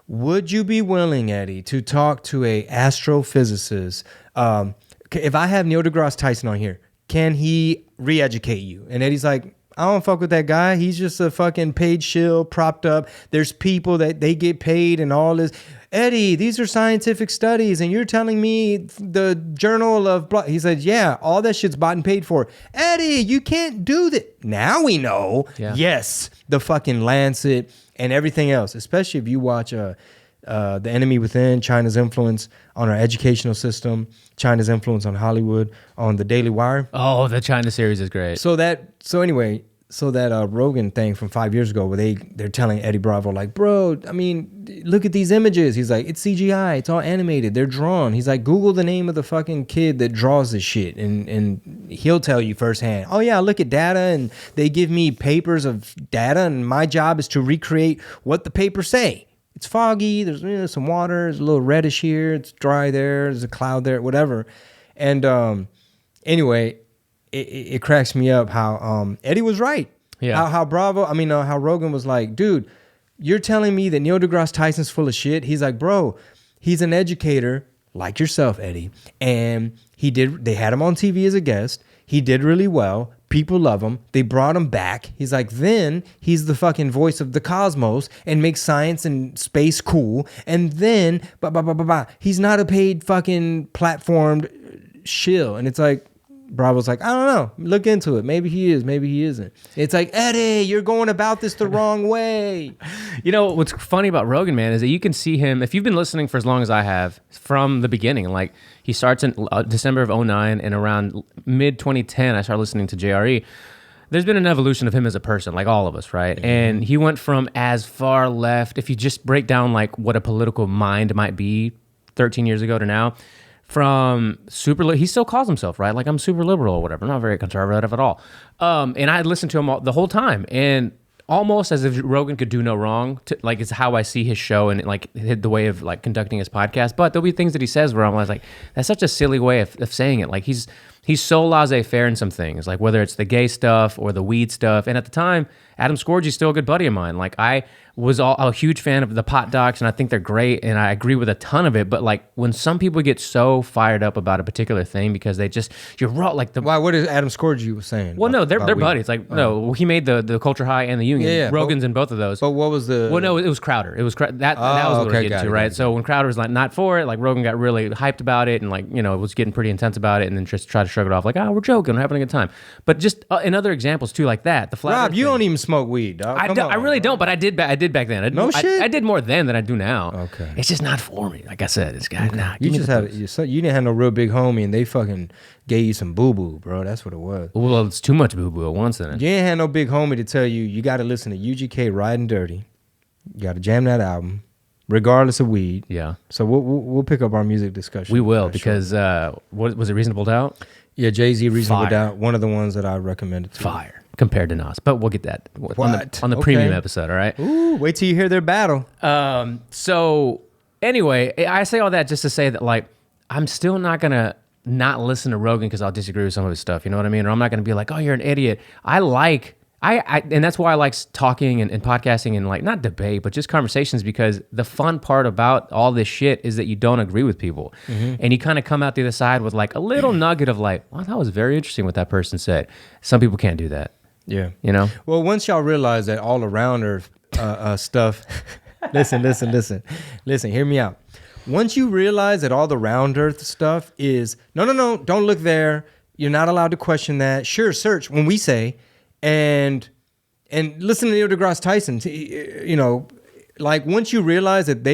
Speaker 1: Would you be willing, Eddie, to talk to a astrophysicist? If I have Neil deGrasse Tyson on here, can he re-educate you? And Eddie's like, I don't fuck with that guy. He's just a fucking paid shill, propped up. There's people that they get paid and all this. Eddie, these are scientific studies, and you're telling me the journal of blah. He said, yeah, all that shit's bought and paid for. Eddie, you can't do that. Now we know. Yeah. Yes, the fucking Lancet and everything else, especially if you watch The Enemy Within, China's influence on our educational system, China's influence on Hollywood, on the Daily Wire.
Speaker 2: Oh, the China series is great.
Speaker 1: So that Rogan thing from 5 years ago where they're telling Eddie Bravo, like, bro, I mean, look at these images. He's like, it's CGI, it's all animated, they're drawn. He's like, Google the name of the fucking kid that draws this shit, and he'll tell you firsthand, oh yeah, I look at data and they give me papers of data and my job is to recreate what the papers say. It's foggy, there's some water, there's a little reddish here, it's dry there, there's a cloud there, whatever. And anyway, it cracks me up how Eddie was right. Yeah. How Rogan was like, dude, you're telling me that Neil deGrasse Tyson's full of shit? He's like, bro, he's an educator like yourself, Eddie. And they had him on TV as a guest. He did really well. People love him. They brought him back. He's like, then he's the fucking voice of the cosmos and makes science and space cool. And then, he's not a paid fucking platformed shill. And it's like, Bravo's like, I don't know. Look into it. Maybe he is. Maybe he isn't. It's like, Eddie, you're going about this the wrong way.
Speaker 2: You know, what's funny about Rogan, man, is that you can see him, if you've been listening for as long as I have, from the beginning. Like, he starts in December of 2009, and around mid-2010, I started listening to JRE. There's been an evolution of him as a person, like all of us, right? Mm-hmm. And he went from as far left, if you just break down like what a political mind might be 13 years ago to now, from he still calls himself, right? Like, I'm super liberal or whatever. I'm not very conservative at all. And I listened to him the whole time, and almost as if Rogan could do no wrong. Like, it's how I see his show and like the way of like conducting his podcast. But there'll be things that he says where I'm like, that's such a silly way of saying it. Like, he's so laissez-faire in some things, like whether it's the gay stuff or the weed stuff. And at the time, Adam Scorgie's still a good buddy of mine. Like, I was a huge fan of the pot docs, and I think they're great, and I agree with a ton of it. But like, when some people get so fired up about a particular thing because you're raw, like the...
Speaker 1: Why? What is Adam Scorgie was saying?
Speaker 2: Well, no, they're buddies. Like, no, he made the Culture High and the Union.
Speaker 1: Yeah,
Speaker 2: Rogan's in both of those.
Speaker 1: But what was the...
Speaker 2: Well, no, it was Crowder. That was what we're getting to, right? So when Crowder was like not for it, like Rogan got really hyped about it, and like, you know, was getting pretty intense about it, and then just tried to shrug it off like, oh, we're joking, we're having a good time. But just in other examples too, like that. The flat
Speaker 1: Rob,
Speaker 2: Earth
Speaker 1: you
Speaker 2: thing.
Speaker 1: don't even smoke weed, dog.
Speaker 2: I really don't, but I did back then.
Speaker 1: No shit?
Speaker 2: I did more then than I do now.
Speaker 1: Okay.
Speaker 2: It's just not for me. Like I said, it's got nah.
Speaker 1: You didn't have no real big homie, and they fucking gave you some boo boo, bro. That's what it was.
Speaker 2: Well, it's too much boo boo at once. Then
Speaker 1: You ain't had no big homie to tell you got to listen to UGK Riding Dirty. You got to jam that album, regardless of weed.
Speaker 2: Yeah.
Speaker 1: So we'll pick up our music discussion.
Speaker 2: We will because what was it? Reasonable Doubt.
Speaker 1: Yeah, Jay-Z, Reasonable
Speaker 2: Fire.
Speaker 1: Doubt, one of the ones that I recommended to you.
Speaker 2: Fire compared to Nas, but we'll get that on the
Speaker 1: Okay.
Speaker 2: premium episode. All right.
Speaker 1: Ooh, wait till you hear their battle.
Speaker 2: So anyway, I say all that just to say that like I'm still not gonna not listen to Rogan because I'll disagree with some of his stuff. You know what I mean? Or I'm not gonna be like, oh, you're an idiot. And that's why I like talking and podcasting and like not debate, but just conversations, because the fun part about all this shit is that you don't agree with people. And you kind of come out the other side with like a little nugget of like, well, that was very interesting what that person said. Some people can't do that.
Speaker 1: Yeah.
Speaker 2: You know?
Speaker 1: Well, once y'all realize that all around Earth stuff, listen, hear me out. Once you realize that all the round Earth stuff is, no, don't look there. You're not allowed to question that. Sure, search when we say, and listen to Neil deGrasse Tyson. You know, like once you realize that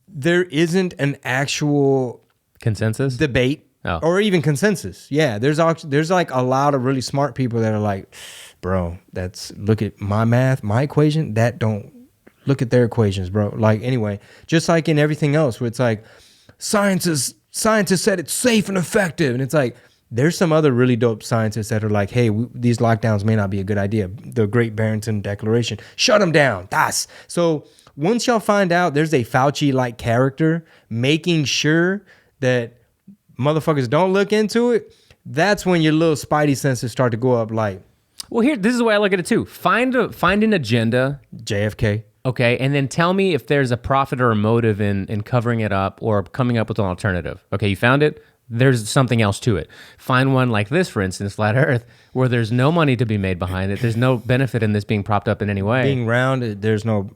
Speaker 1: there isn't an actual
Speaker 2: Consensus?
Speaker 1: debate or even consensus. Yeah, there's like a lot of really smart people that are like, bro, look at my math, my equation, that don't look at their equations, bro. Like anyway, just like in everything else where it's like scientists said it's safe and effective, and it's like there's some other really dope scientists that are like, hey, these lockdowns may not be a good idea. The Great Barrington Declaration, shut them down. So once y'all find out there's a Fauci-like character making sure that motherfuckers don't look into it, that's when your little spidey senses start to go up like...
Speaker 2: Well, this is the way I look at it too. Find an agenda.
Speaker 1: JFK.
Speaker 2: Okay, and then tell me if there's a profit or a motive in covering it up or coming up with an alternative. Okay, you found it? There's something else to it. Find one like this, for instance, Flat Earth, where there's no money to be made behind it. There's no benefit in this being propped up in any way.
Speaker 1: Being round, there's no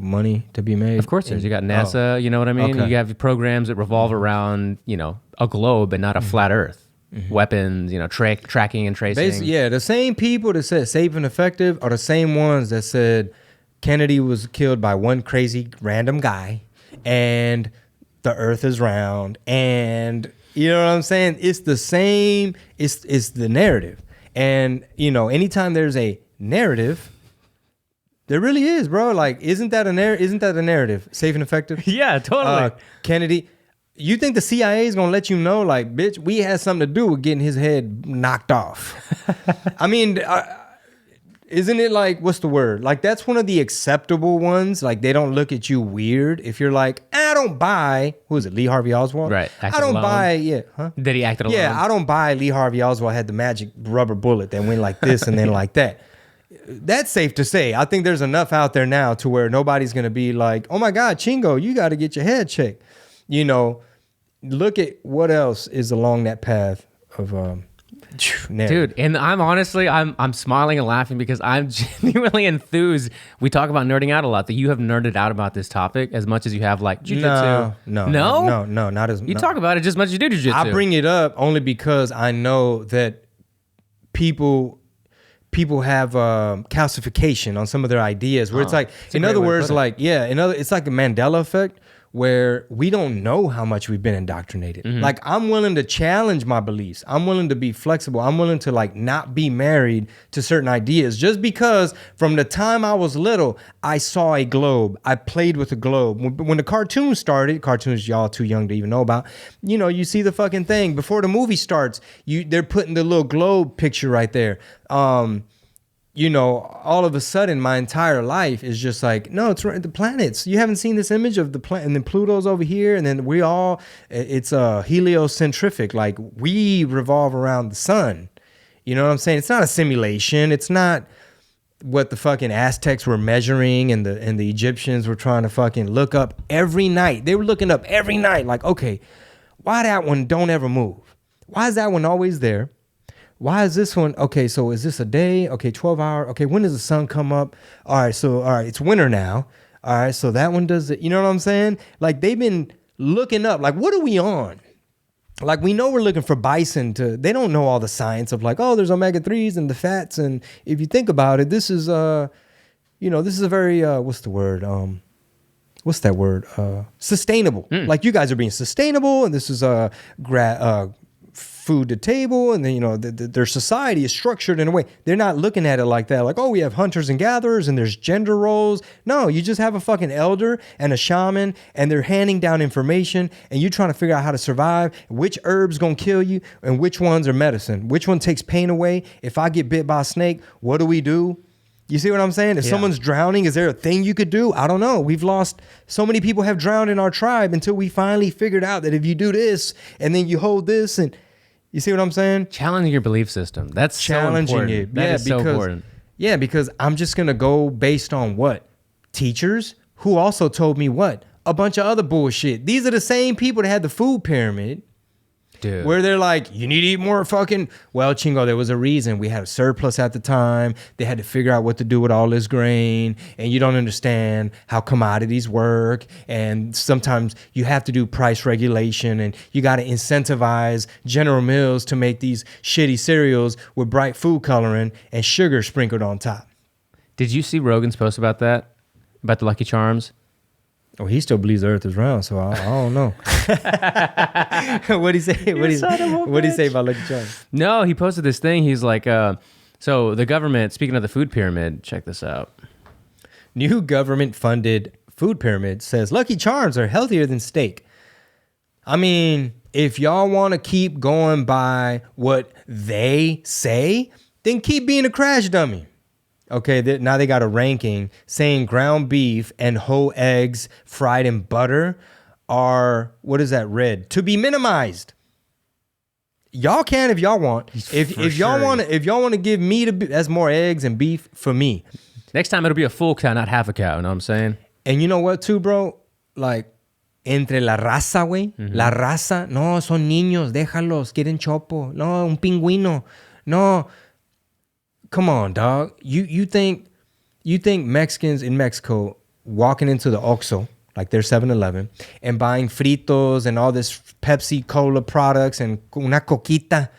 Speaker 1: money to be made.
Speaker 2: Of course there's. You got NASA, you know what I mean?
Speaker 1: Okay.
Speaker 2: You have programs that revolve around, you know, a globe and not a flat Earth. Weapons, you know, tracking and tracing.
Speaker 1: Basically, yeah, the same people that said safe and effective are the same ones that said Kennedy was killed by one crazy random guy and the earth is round, and you know what I'm saying? It's the same, it's the narrative. And you know, anytime there's a narrative, there really is, bro. Like, isn't that a narrative? Safe and effective?
Speaker 2: Yeah, totally.
Speaker 1: Kennedy, you think the CIA is gonna let you know, like, bitch, we had something to do with getting his head knocked off? I mean, isn't it like, what's the word? Like, that's one of the acceptable ones. Like, they don't look at you weird if you're like, I don't buy, who is it, Lee Harvey Oswald?
Speaker 2: Right.
Speaker 1: I don't buy, yeah. Huh?
Speaker 2: That he acted alone.
Speaker 1: Yeah, I don't buy Lee Harvey Oswald had the magic rubber bullet that went like this and then like that. That's safe to say. I think there's enough out there now to where nobody's going to be like, oh my God, Chingo, you got to get your head checked. You know, look at what else is along that path of narrative.
Speaker 2: Dude, and I'm smiling and laughing because I'm genuinely enthused. We talk about nerding out a lot, that you have nerded out about this topic as much as you have like jiu-jitsu.
Speaker 1: No, not as much.
Speaker 2: You talk about it just as much as you do jiu-jitsu.
Speaker 1: I bring it up only because I know that people have calcification on some of their ideas where it's like, in other words, like, yeah, it's like a Mandela effect where we don't know how much we've been indoctrinated. Like, I'm willing to challenge my beliefs. I'm willing to be flexible. I'm willing to like not be married to certain ideas just because from the time I was little, I saw a globe. I played with a globe. When the cartoons started, cartoons y'all too young to even know about, you know, you see the fucking thing before the movie starts, they're putting the little globe picture right there. You know, all of a sudden, my entire life is just like, no, it's the planets. You haven't seen this image of the planet, and then Pluto's over here, and then it's heliocentric. Like, we revolve around the sun. You know what I'm saying? It's not a simulation. It's not what the fucking Aztecs were measuring and the Egyptians were trying to fucking look up every night. They were looking up every night, like, okay, why that one don't ever move? Why is that one always there? Why is this one? Okay, so is this a day? Okay, 12 hour. Okay, when does the sun come up? All right, it's winter now. All right, so that one does it. You know what I'm saying? Like, they've been looking up, like, what are we on? Like, we know we're looking for bison they don't know all the science of like, oh, there's omega-3s and the fats. And if you think about it, this is, this is a very, what's the word? What's that word? Sustainable. Like, you guys are being sustainable, and this is food to table, and then, you know, their society is structured in a way. They're not looking at it like that, like, oh, we have hunters and gatherers and there's gender roles. No, you just have a fucking elder and a shaman, and they're handing down information, and you're trying to figure out how to survive, which herbs gonna kill you and which ones are medicine, which one takes pain away. If I get bit by a snake, what do we do? You see what I'm saying? If someone's drowning, is there a thing you could do? I don't know. We've lost, so many people have drowned in our tribe until we finally figured out that if you do this and then you hold this, and you see what I'm saying?
Speaker 2: Challenging your belief system. That's
Speaker 1: challenging
Speaker 2: so important.
Speaker 1: it.
Speaker 2: That is so important.
Speaker 1: Yeah, because I'm just going to go based on what? Teachers who also told me what? A bunch of other bullshit. These are the same people that had the food pyramid.
Speaker 2: Dude.
Speaker 1: Where they're like, you need to eat more fucking... Well, Chingo, there was a reason. We had a surplus at the time. They had to figure out what to do with all this grain. And you don't understand how commodities work. And sometimes you have to do price regulation. And you got to incentivize General Mills to make these shitty cereals with bright food coloring and sugar sprinkled on top.
Speaker 2: Did you see Rogan's post about that? About the Lucky Charms?
Speaker 1: Oh, he still believes the earth is round, so I don't know. What'd he say? What'd he say about Lucky Charms?
Speaker 2: No, he posted this thing. He's like, so the government, speaking of the food pyramid, check this out.
Speaker 1: New government-funded food pyramid says Lucky Charms are healthier than steak. I mean, if y'all want to keep going by what they say, then keep being a crash dummy. Okay, now they got a ranking saying ground beef and whole eggs fried in butter are, what is that, red? To be minimized. Y'all can if y'all want. If y'all want to give me that's more eggs and beef for me.
Speaker 2: Next time it'll be a full cow, not half a cow. You know what I'm saying?
Speaker 1: And you know what too, bro? Like, entre la raza, güey. La raza. No, son niños. Déjalos. Quieren chopo. No, un pingüino. No. Come on, dog. You think Mexicans in Mexico walking into the Oxxo, like their 7-Eleven, and buying fritos and all this Pepsi Cola products and una coquita.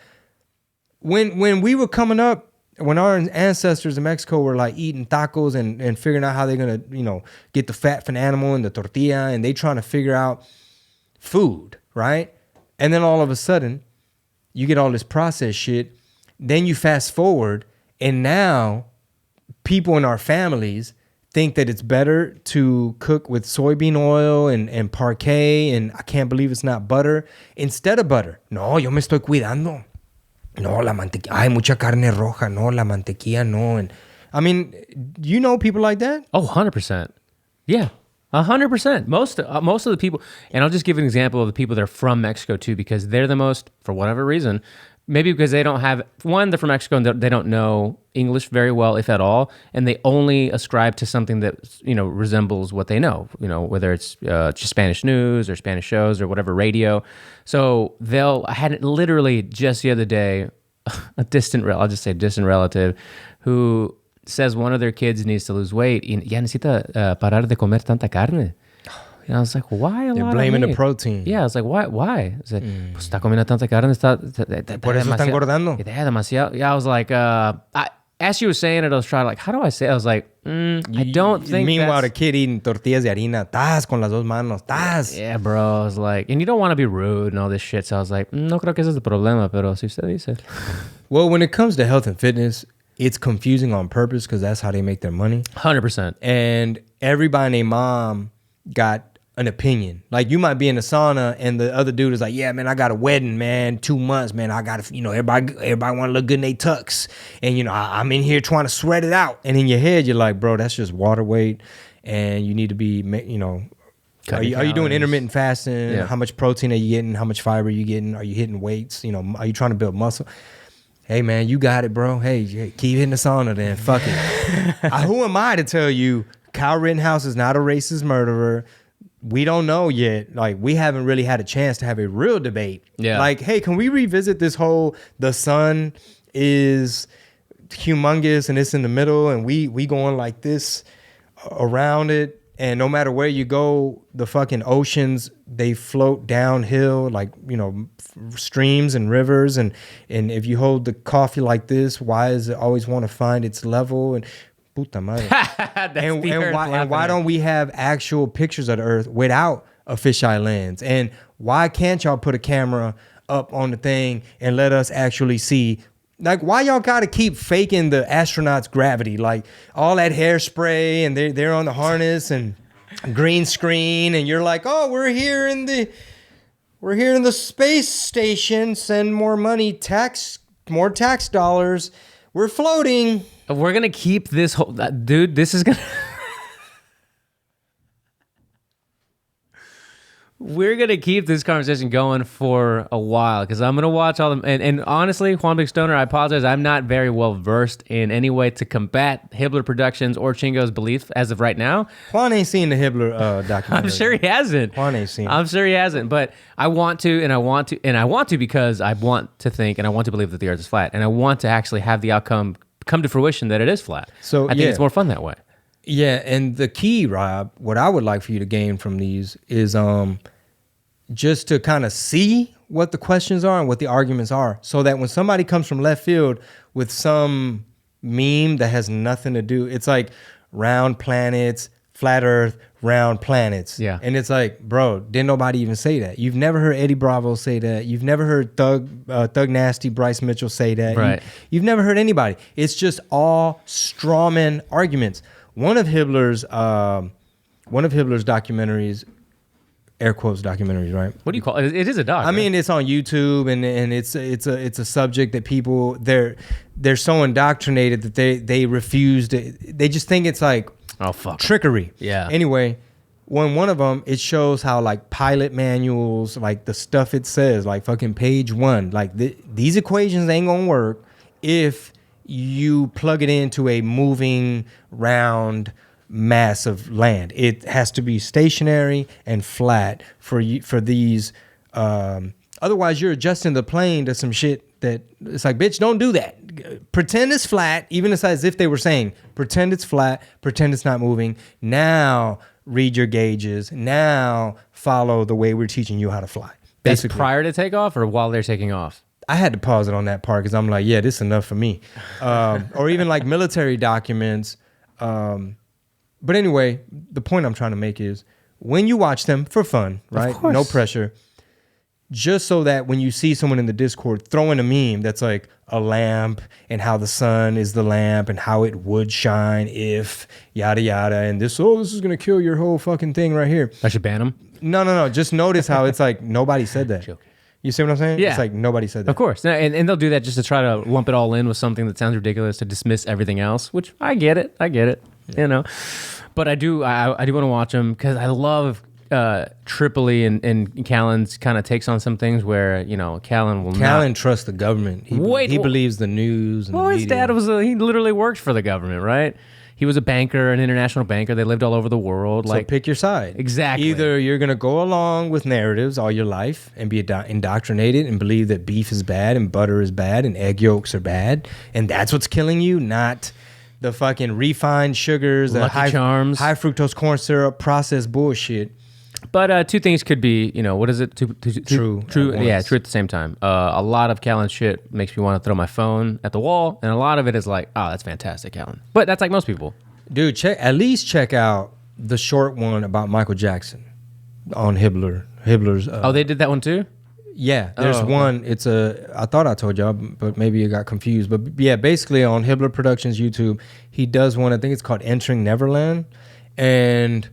Speaker 1: When we were coming up, when our ancestors in Mexico were like eating tacos and figuring out how they're gonna, you know, get the fat from the animal and the tortilla, and they trying to figure out food, right? And then all of a sudden, you get all this processed shit. Then you fast forward, and now people in our families think that it's better to cook with soybean oil and parquet, and I can't believe it's not butter, instead of butter. No, yo me estoy cuidando. No, la mantequilla. Hay mucha carne roja. No, la mantequilla no. And I mean, you know people like that?
Speaker 2: Oh, 100%. Yeah, 100%. Most of the people, and I'll just give an example of the people that are from Mexico too, because they're the most, for whatever reason, maybe because they don't have, one, they're from Mexico and they don't know English very well, if at all, and they only ascribe to something that, you know, resembles what they know, you know, whether it's just Spanish news or Spanish shows or whatever, radio. So I had literally just the other day, a distant relative who says one of their kids needs to lose weight y ya necesita parar de comer tanta carne. And I was like, why a lot of meat?
Speaker 1: They're blaming the protein.
Speaker 2: Yeah, I was like, why? I said, pues está comiendo tanta carne,
Speaker 1: por eso está engordando.
Speaker 2: Demasiado. Yeah, I was like, as she was saying it, I was trying like, how do I say it? I was like, I don't think
Speaker 1: Meanwhile, the
Speaker 2: that's...
Speaker 1: kid eating tortillas de harina, tas con las dos manos, tas.
Speaker 2: Yeah, bro. I was like, and you don't want to be rude and all this shit. So I was like, no creo que ese es el problema, pero si usted dice.
Speaker 1: Well, when it comes to health and fitness, it's confusing on purpose because that's how they make their money.
Speaker 2: 100%.
Speaker 1: And everybody and their mom got an opinion. Like, you might be in a sauna and the other dude is like, yeah, man, I got a wedding, man, 2 months, man. I got to, everybody want to look good in their tux. And, I'm in here trying to sweat it out. And in your head, you're like, bro, that's just water weight. And you need to be, are you doing intermittent fasting?
Speaker 2: Yeah.
Speaker 1: How much protein are you getting? How much fiber are you getting? Are you hitting weights? Are you trying to build muscle? Hey, man, you got it, bro. Hey, keep hitting the sauna then. Fuck it. Who am I to tell you Kyle Rittenhouse is not a racist murderer? We don't know yet. Like, we haven't really had a chance to have a real debate.
Speaker 2: Yeah.
Speaker 1: Like, hey, can we revisit this whole the sun is humongous and it's in the middle and we going like this around it, and no matter where you go, the fucking oceans, they float downhill like, streams and rivers, and if you hold the coffee like this, why does it always want to find its level? And puta madre. and why don't we have actual pictures of the earth without a fisheye lens? And why can't y'all put a camera up on the thing and let us actually see? Like, why y'all gotta keep faking the astronauts' gravity? Like, all that hairspray and they're on the harness and green screen, and you're like, oh, we're here in the space station, send more money, more tax dollars, we're floating.
Speaker 2: We're going to keep this whole... Dude, this is going to... We're going to keep this conversation going for a while because I'm going to watch all them. And honestly, Juan Big Stoner, I apologize. I'm not very well versed in any way to combat Hibbler Productions or Chingo's belief as of right now.
Speaker 1: Juan ain't seen the Hibbler documentary.
Speaker 2: I'm sure he hasn't.
Speaker 1: Juan ain't seen it.
Speaker 2: I'm sure he hasn't. But I want to, and I want to because I want to think and I want to believe that the earth is flat. And I want to actually have the outcome come to fruition that it is flat.
Speaker 1: So
Speaker 2: I think it's more fun that way.
Speaker 1: Yeah, and the key, Rob, what I would like for you to gain from these is just to kind of see what the questions are and what the arguments are, so that when somebody comes from left field with some meme that has nothing to do, it's like round planets, flat earth, round planets.
Speaker 2: Yeah.
Speaker 1: And it's like, bro, didn't nobody even say that? You've never heard Eddie Bravo say that. You've never heard Thug Nasty, Bryce Mitchell say that.
Speaker 2: Right.
Speaker 1: You've never heard anybody. It's just all strawman arguments. One of Hibbler's documentaries, air quotes documentaries, right?
Speaker 2: What do you call it? It is a doc.
Speaker 1: I mean, it's on YouTube, and it's a subject that people they're so indoctrinated that they refuse to. They just think it's like trickery.
Speaker 2: Yeah.
Speaker 1: Anyway, one of them, it shows how like pilot manuals, like the stuff it says, like fucking page 1, like these equations ain't gonna work if you plug it into a moving round mass of land. It has to be stationary and flat for these. Otherwise, you're adjusting the plane to some shit that it's like, bitch, don't do that. Pretend it's flat, even as if they were saying, pretend it's flat, pretend it's not moving. Now read your gauges. Now follow the way we're teaching you how to fly.
Speaker 2: Basically. That's prior to takeoff or while they're taking off?
Speaker 1: I had to pause it on that part because I'm like, yeah, this is enough for me. Or even like military documents. But anyway, the point I'm trying to make is when you watch them for fun, right? No pressure. Just so that when you see someone in the Discord throwing a meme that's like a lamp and how the sun is the lamp and how it would shine if yada yada and this is going to kill your whole fucking thing right here.
Speaker 2: I should ban them?
Speaker 1: No. Just notice how it's like nobody said that. Joking. You see what I'm saying?
Speaker 2: Yeah.
Speaker 1: It's like nobody said that.
Speaker 2: Of course. And they'll do that just to try to lump it all in with something that sounds ridiculous to dismiss everything else, which I get it. Yeah. But I do want to watch them because I love Tripoli and Callan's kind of takes on some things where, Callan
Speaker 1: trusts the government. He believes the news and the media.
Speaker 2: His dad he literally worked for the government, right? He was a banker, an international banker. They lived all over the world.
Speaker 1: So pick your side.
Speaker 2: Exactly.
Speaker 1: Either you're going to go along with narratives all your life and be indoctrinated and believe that beef is bad and butter is bad and egg yolks are bad, and that's what's killing you, not the fucking refined sugars, the high fructose corn syrup, processed bullshit.
Speaker 2: But two things could be, what is it?
Speaker 1: True.
Speaker 2: Yeah, true at the same time. A lot of Callan's shit makes me want to throw my phone at the wall, and a lot of it is like, oh, that's fantastic, Callan. But that's like most people.
Speaker 1: Dude, at least check out the short one about Michael Jackson on Hibbler's.
Speaker 2: They did that one too?
Speaker 1: Yeah, there's one. It's I thought I told y'all, but maybe you got confused. But yeah, basically on Hibbler Productions YouTube, he does one. I think it's called Entering Neverland, and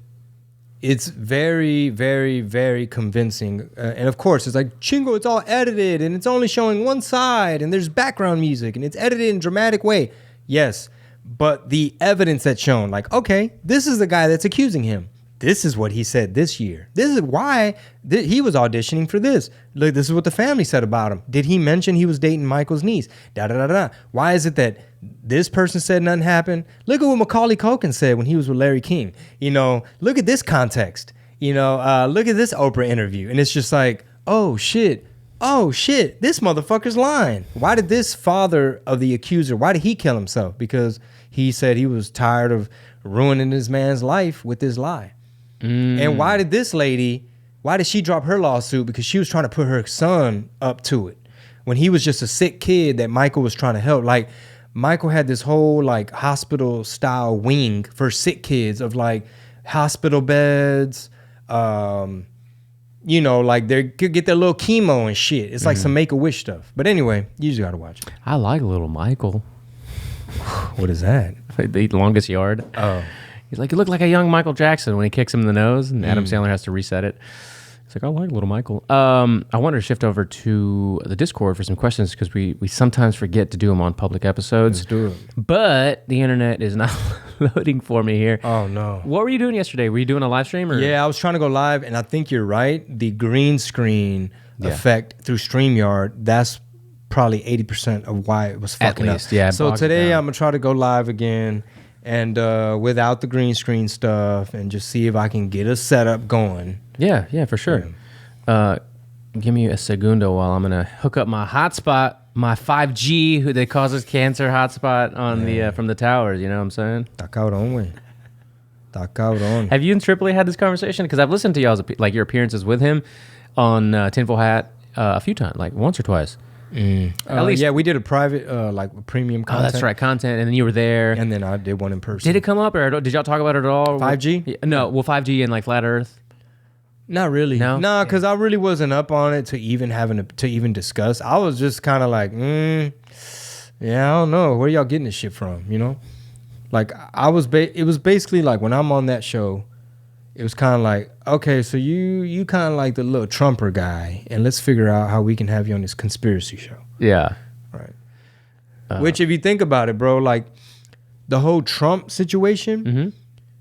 Speaker 1: it's very, very, very convincing. And of course, it's like, Chingo, it's all edited, and it's only showing one side, and there's background music, and it's edited in a dramatic way. Yes, but the evidence that's shown, like, okay, this is the guy that's accusing him. This is what he said this year. This is why he was auditioning for this. Look, this is what the family said about him. Did he mention he was dating Michael's niece? Da-da-da-da. Why is it that this person said nothing happened? Look at what Macaulay Culkin said when he was with Larry King. Look at this context. Look at this Oprah interview. And it's just like, oh, shit, this motherfucker's lying. Why did this father of the accuser, why did he kill himself? Because he said he was tired of ruining this man's life with this lie. And why did she drop her lawsuit? Because she was trying to put her son up to it when he was just a sick kid that Michael was trying to help. Like, Michael had this whole like hospital style wing for sick kids of like hospital beds, like they could get their little chemo and shit. It's like some Make-A-Wish stuff. But anyway, you just got to watch it.
Speaker 2: I like Little Michael.
Speaker 1: What is that?
Speaker 2: The Longest Yard.
Speaker 1: Oh.
Speaker 2: He's like, you look like a young Michael Jackson when he kicks him in the nose, and Adam Sandler has to reset it. It's like, I like Little Michael. I wanted to shift over to the Discord for some questions because we sometimes forget to do them on public episodes.
Speaker 1: Let's do it.
Speaker 2: But the internet is not loading for me here.
Speaker 1: Oh, no.
Speaker 2: What were you doing yesterday? Were you doing a live stream? Or?
Speaker 1: Yeah, I was trying to go live, and I think you're right. The green screen effect through StreamYard, that's probably 80% of why it was fucking up.
Speaker 2: Yeah.
Speaker 1: So today I'm going to try to go live again. And without the green screen stuff, and just see if I can get a setup going.
Speaker 2: Yeah, for sure. Yeah. Give me a segundo while I'm gonna hook up my hotspot, my 5G that causes cancer hotspot on the from the towers. You know what I'm saying?
Speaker 1: Está cabrón, güey. Está cabrón.
Speaker 2: Have you and Tripoli had this conversation? Because I've listened to y'all's your appearances with him on Tinfoil Hat a few times, like once or twice.
Speaker 1: At least, we did a private, premium content.
Speaker 2: Oh, that's right, content, and then you were there.
Speaker 1: And then I did one in person.
Speaker 2: Did it come up, or did y'all talk about it at all?
Speaker 1: 5G?
Speaker 2: No, 5G and like Flat Earth.
Speaker 1: Not really. No, because I really wasn't up on it to even discuss. I was just kind of like, I don't know, where y'all getting this shit from? Like I was. It was basically like when I'm on that show. It was kind of like, okay, so you kind of like the little Trumper guy, and let's figure out how we can have you on this conspiracy show.
Speaker 2: Yeah.
Speaker 1: Right. Which, if you think about it, bro, like the whole Trump situation,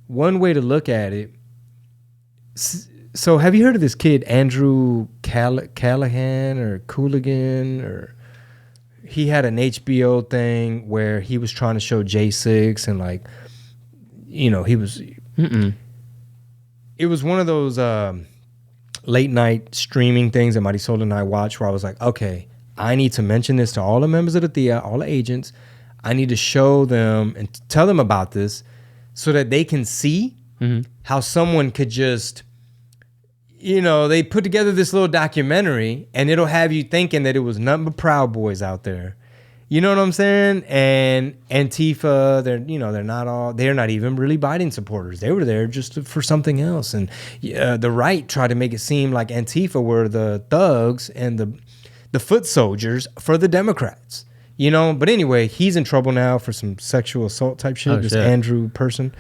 Speaker 1: one way to look at it. So have you heard of this kid, Andrew Callahan or Cooligan? Or he had an HBO thing where he was trying to show J6 and like, he was... It was one of those late night streaming things that Marisol and I watched where I was like, okay, I need to mention this to all the members of the THEA, all the agents. I need to show them and tell them about this so that they can see how someone could just, they put together this little documentary and it'll have you thinking that it was nothing but Proud Boys out there. You know what I'm saying? And Antifa, they're not even really Biden supporters. They were there just for something else. And the right tried to make it seem like Antifa were the thugs and the foot soldiers for the Democrats. But anyway, he's in trouble now for some sexual assault type shit. This Andrew person.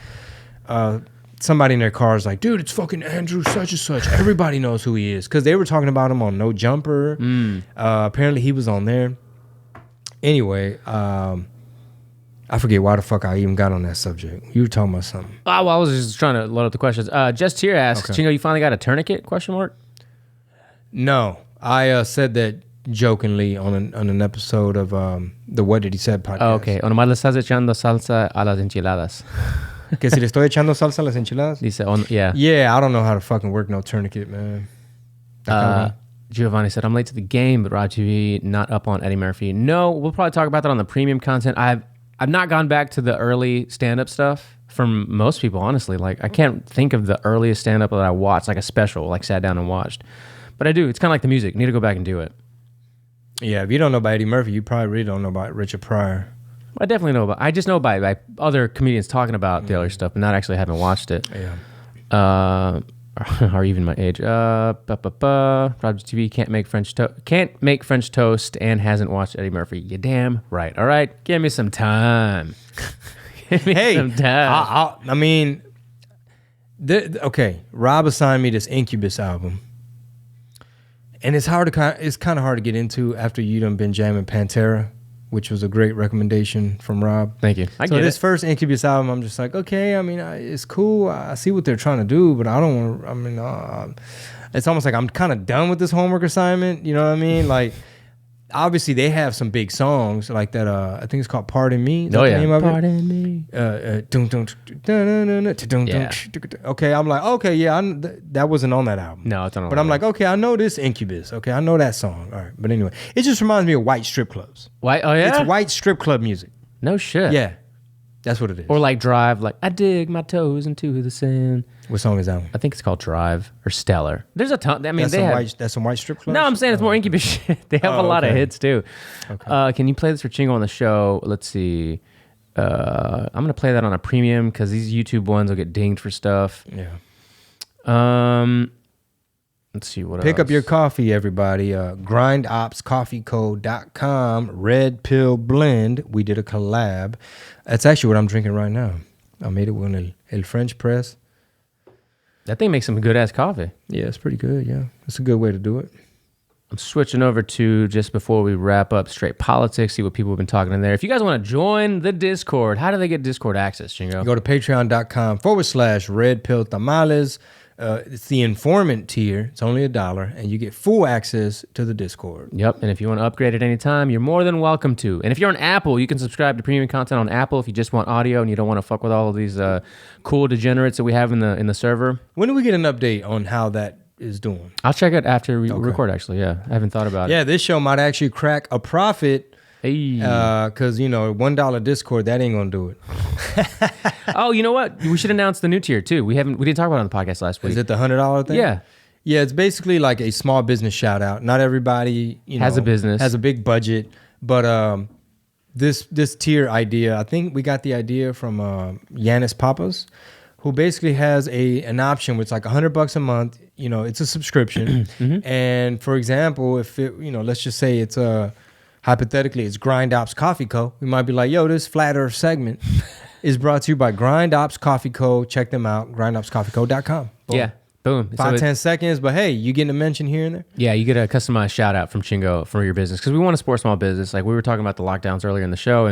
Speaker 1: Somebody in their car is like, dude, it's fucking Andrew such and such. Everybody knows who he is. Because they were talking about him on No Jumper. Apparently he was on there. Anyway, I forget why the fuck I even got on that subject. You were talking about something.
Speaker 2: I was just trying to load up the questions. Just here asks, Chingo, you finally got a tourniquet? ?
Speaker 1: No, I said that jokingly on an episode of the What Did He Said podcast.
Speaker 2: Oh, okay. O nomás le estás echando salsa a las enchiladas.
Speaker 1: Que si le estoy echando salsa a las enchiladas?
Speaker 2: Dice, yeah.
Speaker 1: Yeah, I don't know how to fucking work no tourniquet, man.
Speaker 2: Giovanni said, I'm late to the game, but Rod TV not up on Eddie Murphy. No, we'll probably talk about that on the premium content. I've not gone back to the early stand-up stuff. from most people, honestly. Like, I can't think of the earliest stand-up that I watched, like a special, like sat down and watched. But I do. It's kind of like the music. I need to go back and do it.
Speaker 1: Yeah, if you don't know about Eddie Murphy, you probably really don't know about Richard Pryor.
Speaker 2: I definitely know about. I just know by other comedians talking about the other stuff, but not actually having watched it.
Speaker 1: Yeah.
Speaker 2: Or even my age. Roger TV can't make French toast and hasn't watched Eddie Murphy. You damn right. All right, give me some time. Give me some time.
Speaker 1: I mean, okay. Rob assigned me this Incubus album, and it's kind of hard to get into after you done been jamming Pantera, which was a great recommendation from Rob.
Speaker 2: Thank you.
Speaker 1: So this first Incubus album, I'm just like, okay, I mean, it's cool. I see what they're trying to do, but I don't want to, I mean, it's almost like I'm kind of done with this homework assignment. You know what I mean? Like, obviously they have some big songs like that. I think it's called Pardon Me. Is that the name of
Speaker 2: Pardon Me.
Speaker 1: Okay, I'm like, okay, yeah, that wasn't on that album.
Speaker 2: No, it's not on
Speaker 1: But I'm like, okay, I know this Incubus. Okay, I know that song. All right, but anyway, it just reminds me of white strip clubs.
Speaker 2: White? Oh, yeah?
Speaker 1: It's white strip club music.
Speaker 2: No shit.
Speaker 1: Yeah, that's what it is.
Speaker 2: Or like Drive, like, I dig my toes into the sand.
Speaker 1: What song is that one?
Speaker 2: I think it's called Drive or Stellar. There's a ton. I mean,
Speaker 1: that's some white strip clubs?
Speaker 2: No, I'm saying it's more Incubus shit. They have a lot of hits too. Okay. Can you play this for Chingo on the show? Let's see. I'm going to play that on a premium because these YouTube ones will get dinged for stuff.
Speaker 1: Yeah.
Speaker 2: Let's see what
Speaker 1: Pick
Speaker 2: else.
Speaker 1: up your coffee, everybody. GrindOpsCoffeeCo.com. Red Pill Blend. We did a collab. That's actually what I'm drinking right now. I made it with El French press.
Speaker 2: That thing makes some good-ass coffee.
Speaker 1: Yeah, it's pretty good, yeah. It's a good way to do it.
Speaker 2: I'm switching over to, just before we wrap up, Straight Politics, see what people have been talking in there. If you guys want to join the Discord, how do they get Discord access, Chingo?
Speaker 1: Go to patreon.com/Red Pill Tamales. It's the informant tier. It's only $1, and you get full access to the Discord.
Speaker 2: Yep, and if you want to upgrade at any time, you're more than welcome to. And if you're on Apple, you can subscribe to premium content on Apple if you just want audio and you don't want to fuck with all of these cool degenerates that we have in the server.
Speaker 1: When do we get an update on how that is doing?
Speaker 2: I'll check it after we record, actually, yeah. I haven't thought about it.
Speaker 1: Yeah, this show might actually crack a profit.
Speaker 2: Hey.
Speaker 1: Because, $1 Discord, that ain't going to do it.
Speaker 2: Oh, you know what? We should announce the new tier, too. We didn't talk about it on the podcast last week.
Speaker 1: Is it the $100 thing?
Speaker 2: Yeah.
Speaker 1: Yeah, it's basically like a small business shout out. Not everybody
Speaker 2: has a business,
Speaker 1: has a big budget, but this tier idea, I think we got the idea from Yanis Papas, who basically has an option which is like $100 a month. It's a subscription, and for example, if it, let's just say it's hypothetically it's Grind Ops Coffee Co. We might be like, yo, this Flat Earth segment is brought to you by Grind Ops Coffee Co. Check them out, grindopscoffeeco.com. Boom.
Speaker 2: Yeah. Boom.
Speaker 1: 5-10 seconds, but hey, you getting a mention here and there?
Speaker 2: Yeah, you get a customized shout out from Chingo for your business because we want to support small business. Like we were talking about the lockdowns earlier in the show,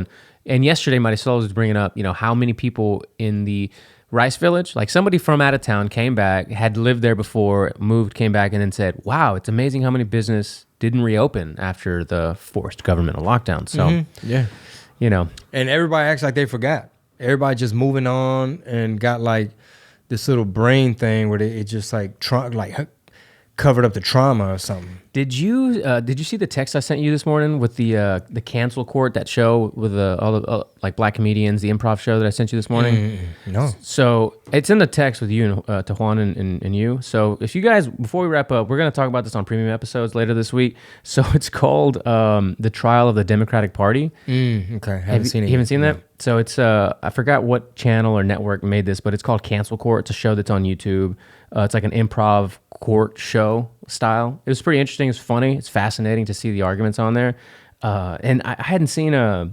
Speaker 2: and yesterday Marisol was bringing up, how many people in the Rice Village, like somebody from out of town came back, had lived there before, moved, came back, and then said, "Wow, it's amazing how many business didn't reopen after the forced governmental lockdown." So,
Speaker 1: yeah, and everybody acts like they forgot. Everybody just moving on and got like this little brain thing where it just like covered up the trauma or something.
Speaker 2: Did you see the text I sent you this morning with the cancel court, that show with all the like black comedians, the improv show that I sent you this morning?
Speaker 1: No.
Speaker 2: So it's in the text with you and to Juan and you. So if you guys, before we wrap up, we're going to talk about this on premium episodes later this week. So it's called The Trial of the Democratic Party.
Speaker 1: Okay, haven't seen it.
Speaker 2: You haven't seen that? So it's I forgot what channel or network made this, but it's called Cancel Court. It's a show that's on YouTube. It's like an improv court show style. It was pretty interesting. It's funny. It's fascinating to see the arguments on there. And I hadn't seen I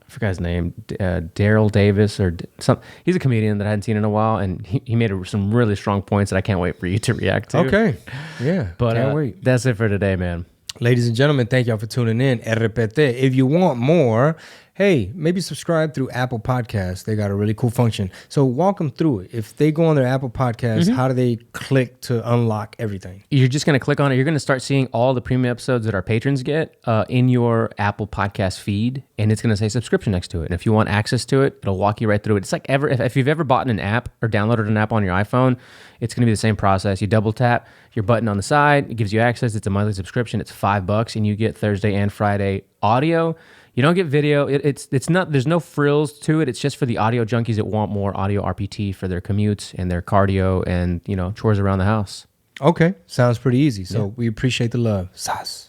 Speaker 2: forgot his name, Daryl Davis or something. He's a comedian that I hadn't seen in a while, and he made some really strong points that I can't wait for you to react to.
Speaker 1: Okay, yeah,
Speaker 2: but
Speaker 1: can't wait.
Speaker 2: That's it for today, man.
Speaker 1: Ladies and gentlemen, thank y'all for tuning in. RPT. If you want more, hey, maybe subscribe through Apple Podcasts. They got a really cool function. So walk them through it. If they go on their Apple Podcasts, how do they click to unlock everything?
Speaker 2: You're just going to click on it. You're going to start seeing all the premium episodes that our patrons get in your Apple Podcast feed, and it's going to say subscription next to it. And if you want access to it, it'll walk you right through it. It's like if you've ever bought an app or downloaded an app on your iPhone, it's going to be the same process. You double tap your button on the side. It gives you access. It's a monthly subscription. It's $5, and you get Thursday and Friday audio. You don't get video. It's not. There's no frills to it. It's just for the audio junkies that want more audio RPT for their commutes and their cardio and chores around the house.
Speaker 1: Okay, sounds pretty easy. So we appreciate the love. Sas.